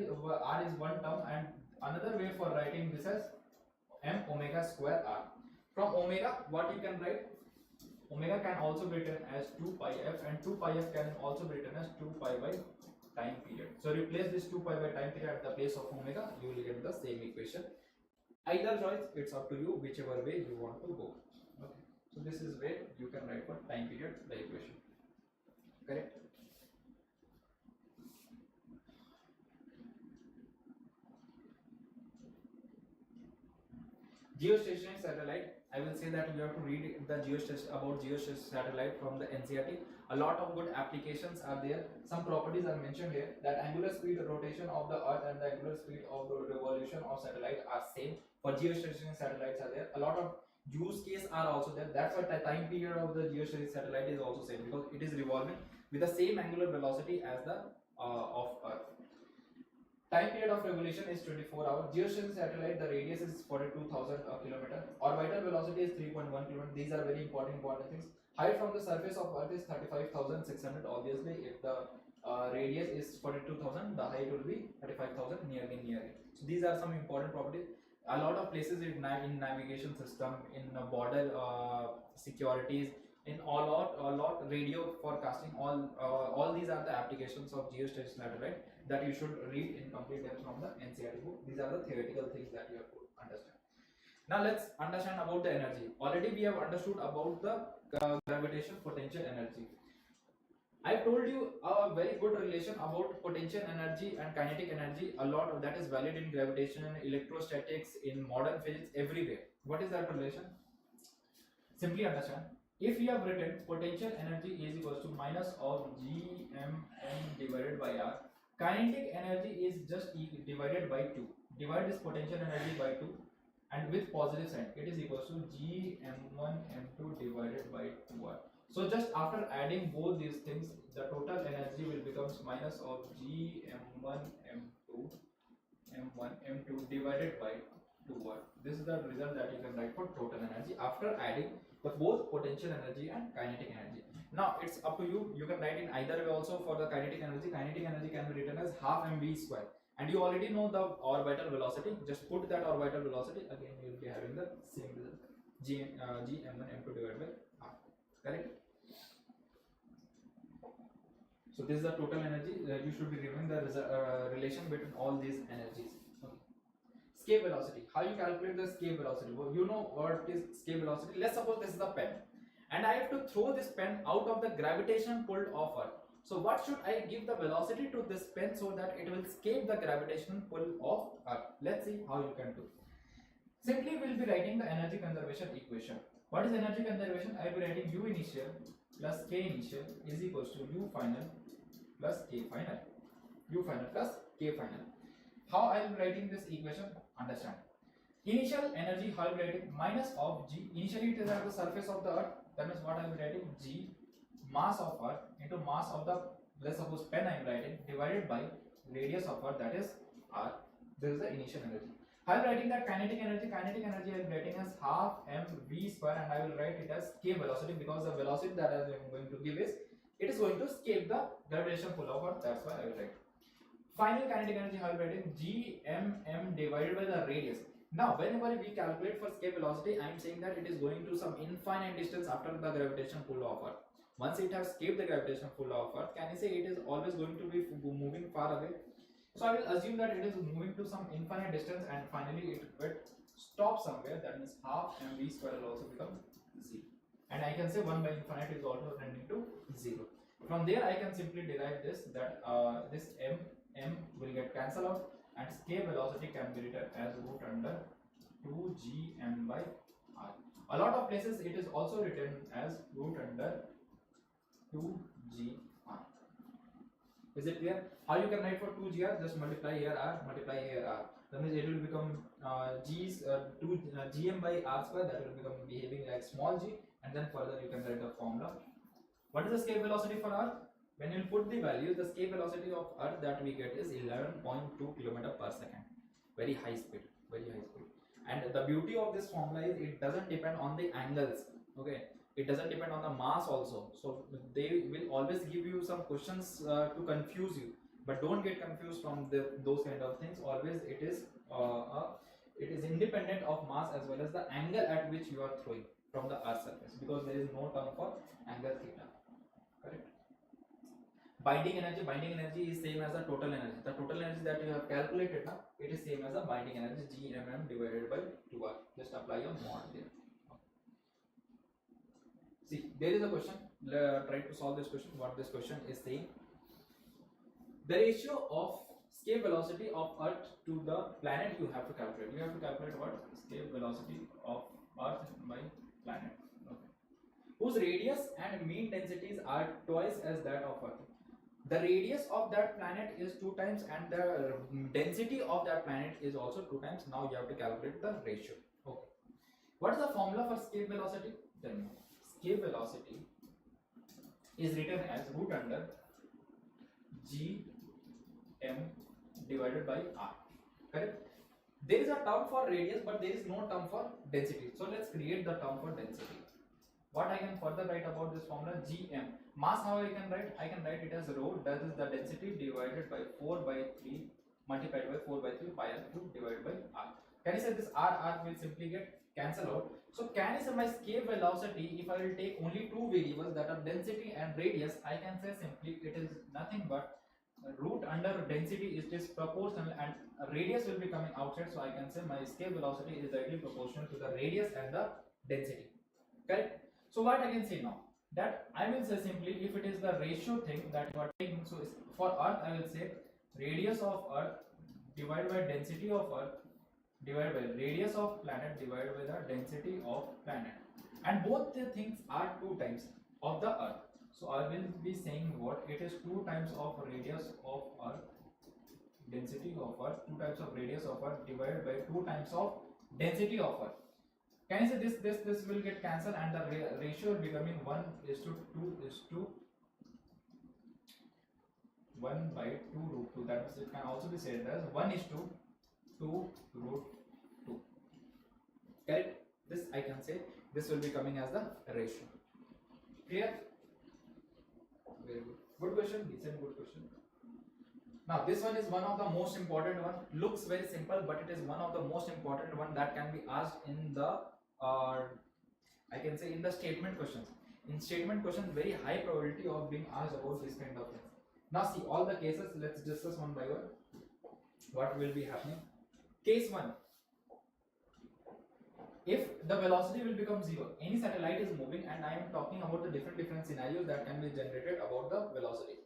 A: r is one term, and another way for writing this as m omega square r. From omega what you can write? Omega can also be written as 2 pi f, and 2 pi f can also be written as 2 pi by time period. So replace this 2 pi by time period at the place of omega, you will get the same equation. Either choice, it's up to you, whichever way you want to go. Okay. So this is where you can write for time period the equation. Correct? Geostationary satellite. I will say that you have to read the geostationary satellite from the NCET. A lot of good applications are there. Some properties are mentioned here, that angular speed of rotation of the earth and the angular speed of the revolution of satellite are same. For geostationary satellites are there. A lot of use case are also there. That's why the time period of the geostationary satellite is also same, because it is revolving with the same angular velocity as the of earth. Time period of revolution is 24 hours. Geostationary satellite, the radius is 42,000 km. Orbital velocity is 3.1 km. These are very important things. Height from the surface of Earth is 35,600. Obviously, if the radius is 42,000, the height will be 35,000, nearly. So these are some important properties. A lot of places in navigation system, in border securities, in a lot radio forecasting, all these are the applications of geostationary satellite that you should read in complete depth from the NCERT book. These are the theoretical things that you have to understand. Now let's understand about the energy. Already we have understood about the gravitation potential energy. I told you a very good relation about potential energy and kinetic energy. A lot of that is valid in gravitation, electrostatics, in modern physics, everywhere. What is that relation? Simply understand. If you have written potential energy is equals to minus of Gmm divided by R, kinetic energy is just divided by 2. Divide this potential energy by 2, and with positive sign it is equals to Gm1 m2 divided by 2R. So just after adding both these things, the total energy will becomes minus of Gm1 m2 m1 m2 divided by 2R. This is the result that you can write for total energy after adding the both potential energy and kinetic energy. Now it's up to you. You can write in either way also. For the kinetic energy can be written as half mv square. And you already know the orbital velocity. Just put that orbital velocity. Again, you will be having the same result. Gm1 m2 divided by R. Correct? So this is the total energy. You should be reviewing the relation between all these energies. Okay. Escape velocity. How you calculate the escape velocity? Well, you know what is escape velocity. Let's suppose this is the pen, and I have to throw this pen out of the gravitation pull of Earth. So what should I give the velocity to this pen so that it will escape the gravitational pull of Earth? Let's see how you can do. Simply we will be writing the energy conservation equation. What is energy conservation? I will be writing U initial plus K initial is equals to U final plus K final. U final plus K final. How I am writing this equation? Understand. Initial energy, how I am writing? Minus of G. Initially it is at the surface of the Earth. That means what I am writing? G mass of Earth into mass of the, let's suppose pen I am writing, divided by radius of Earth, that is R. This is the initial energy. I am writing that kinetic energy. Kinetic energy I am writing as half mv square, and I will write it as k velocity because the velocity that I am going to give is, it is going to escape the gravitational pull of Earth. That's why I will write. Final kinetic energy, how I am writing? Gmm divided by the radius. Now, whenever we calculate for escape velocity, I am saying that it is going to some infinite distance after the gravitational pull of Earth. Once it has escaped the gravitational pull of Earth, can I say it is always going to be moving far away? So I will assume that it is moving to some infinite distance, and finally it will stop somewhere. That means half mv square will also become 0. And I can say 1 by infinite is also tending to 0. From there I can simply derive this, that this m will get cancelled out, and escape velocity can be written as root under 2gm by r. A lot of places it is also written as root under 2gr. Is it clear? How you can write for 2gr? Just multiply here r, multiply here r. That means it will become gm by r square. That will become behaving like small g, and then further you can write the formula. What is the escape velocity for Earth? When you put the value, the escape velocity of Earth that we get is 11.2 km per second. Very high speed, very high speed. And the beauty of this formula is it doesn't depend on the angles. Okay, it doesn't depend on the mass also. So they will always give you some questions to confuse you, but don't get confused from those kind of things. Always it is independent of mass as well as the angle at which you are throwing from the Earth's surface, because there is no term for angle theta. Correct. Binding energy is same as the total energy. The total energy that you have calculated now, it is same as the binding energy, Gmm divided by 2r. Just apply your mod there. See, there is a question. Try to solve this question. What this question is saying: the ratio of escape velocity of Earth to the planet you have to calculate. You have to calculate what? Escape velocity of Earth by planet. Okay. Whose radius and mean densities are twice as that of Earth. The radius of that planet is 2 times, and the density of that planet is also 2 times. Now you have to calculate the ratio. Okay. What is the formula for escape velocity? Tell me. Escape velocity is written as root under gm divided by r. Correct? There is a term for radius, but there is no term for density. So let's create the term for density. What I can further write about this formula? Gm. Mass, how I can write? I can write it as rho, that is the density divided by 4 by 3 multiplied by 4 by 3 pi r cube divided by r. Can you say this r will simply get cancel out? So can you say my escape velocity, if I will take only two variables that are density and radius, I can say simply it is nothing but root under density is proportional and radius will be coming outside, so I can say my escape velocity is directly proportional to the radius and the density. Correct? So what I can say now, that I will say simply if it is the ratio thing that you are taking, so for earth I will say radius of earth divided by density of earth divided by radius of planet divided by the density of planet, and both the things are 2 times of the earth. So I will be saying what it is 2 times of radius of earth, density of earth, 2 times of radius of earth divided by 2 times of density of earth. Can you say this will get cancelled and the ratio will becoming 1:2 1 by 2 root 2. That means it can also be said as 1:2 root 2. Correct? This I can say this will be coming as the ratio. Clear? Very good. Good question. Decent good question. Now this one is one of the most important one. Looks very simple, but it is one of the most important one that can be asked in the I can say in the statement questions. In statement questions, very high probability of being asked about this kind of things. Now see all the cases. Let's discuss one by one. What will be happening? Case 1. If the velocity will become 0, any satellite is moving, and I am talking about the different scenarios that can be generated about the velocity.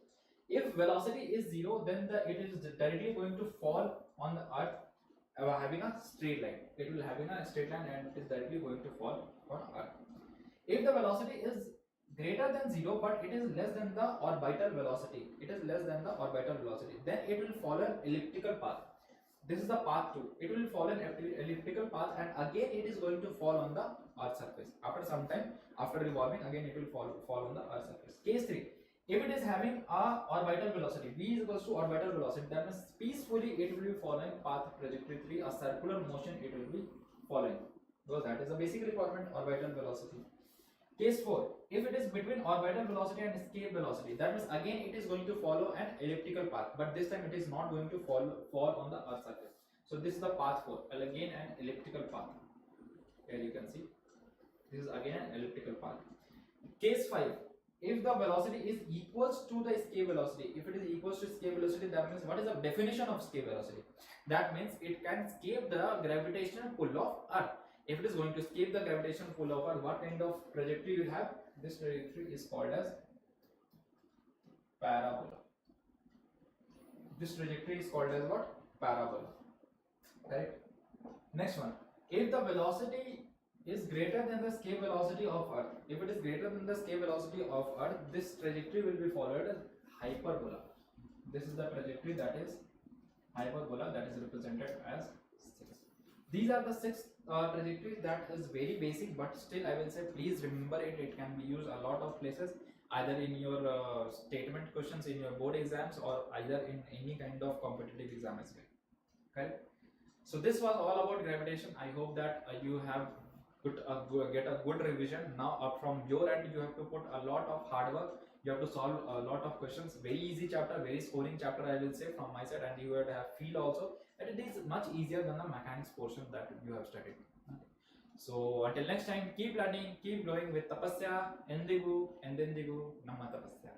A: If velocity is 0, then it is directly going to fall on the earth having a straight line. It will having a straight line and it is directly going to fall on earth. If the velocity is greater than 0 but it is less than the orbital velocity, then it will follow an elliptical path. This is the path 2. It will follow an elliptical path, and again it is going to fall on the earth surface. After some time, after revolving, again it will fall on the earth surface. Case 3. If it is having a orbital velocity, v is equals to orbital velocity, that means peacefully it will be following path trajectory 3, a circular motion it will be following, because that is the basic requirement, orbital velocity. Case 4. If it is between orbital velocity and escape velocity, that means again it is going to follow an elliptical path, but this time it is not going to fall on the earth surface. So this is the path 4, again an elliptical path. Here you can see this is again an elliptical path. Case 5. If the velocity is equals to the escape velocity, if it is equals to escape velocity, that means what is the definition of escape velocity? That means it can escape the gravitational pull of earth. If it is going to escape the gravitational pull of earth, what kind of trajectory you have? This trajectory is called as parabola. This trajectory is called as what? Parabola. Right? Next one. If the velocity is greater than the escape velocity of earth, if it is greater than the escape velocity of earth, this trajectory will be followed as hyperbola. This is the trajectory that is hyperbola, that is represented as 6. These are the 6 trajectories that is very basic, but still I will say please remember it. It can be used a lot of places, either in your statement questions in your board exams, or either in any kind of competitive exam as well. Okay, so this was all about gravitation. I hope that you have get a good revision. Now from your end you have to put a lot of hard work. You have to solve a lot of questions. Very easy chapter, very scoring chapter I will say from my side, and you would have feel also that it is much easier than the mechanics portion that you have studied. So until next time, keep learning, keep growing with Tapasya, Endigu, Namma Tapasya.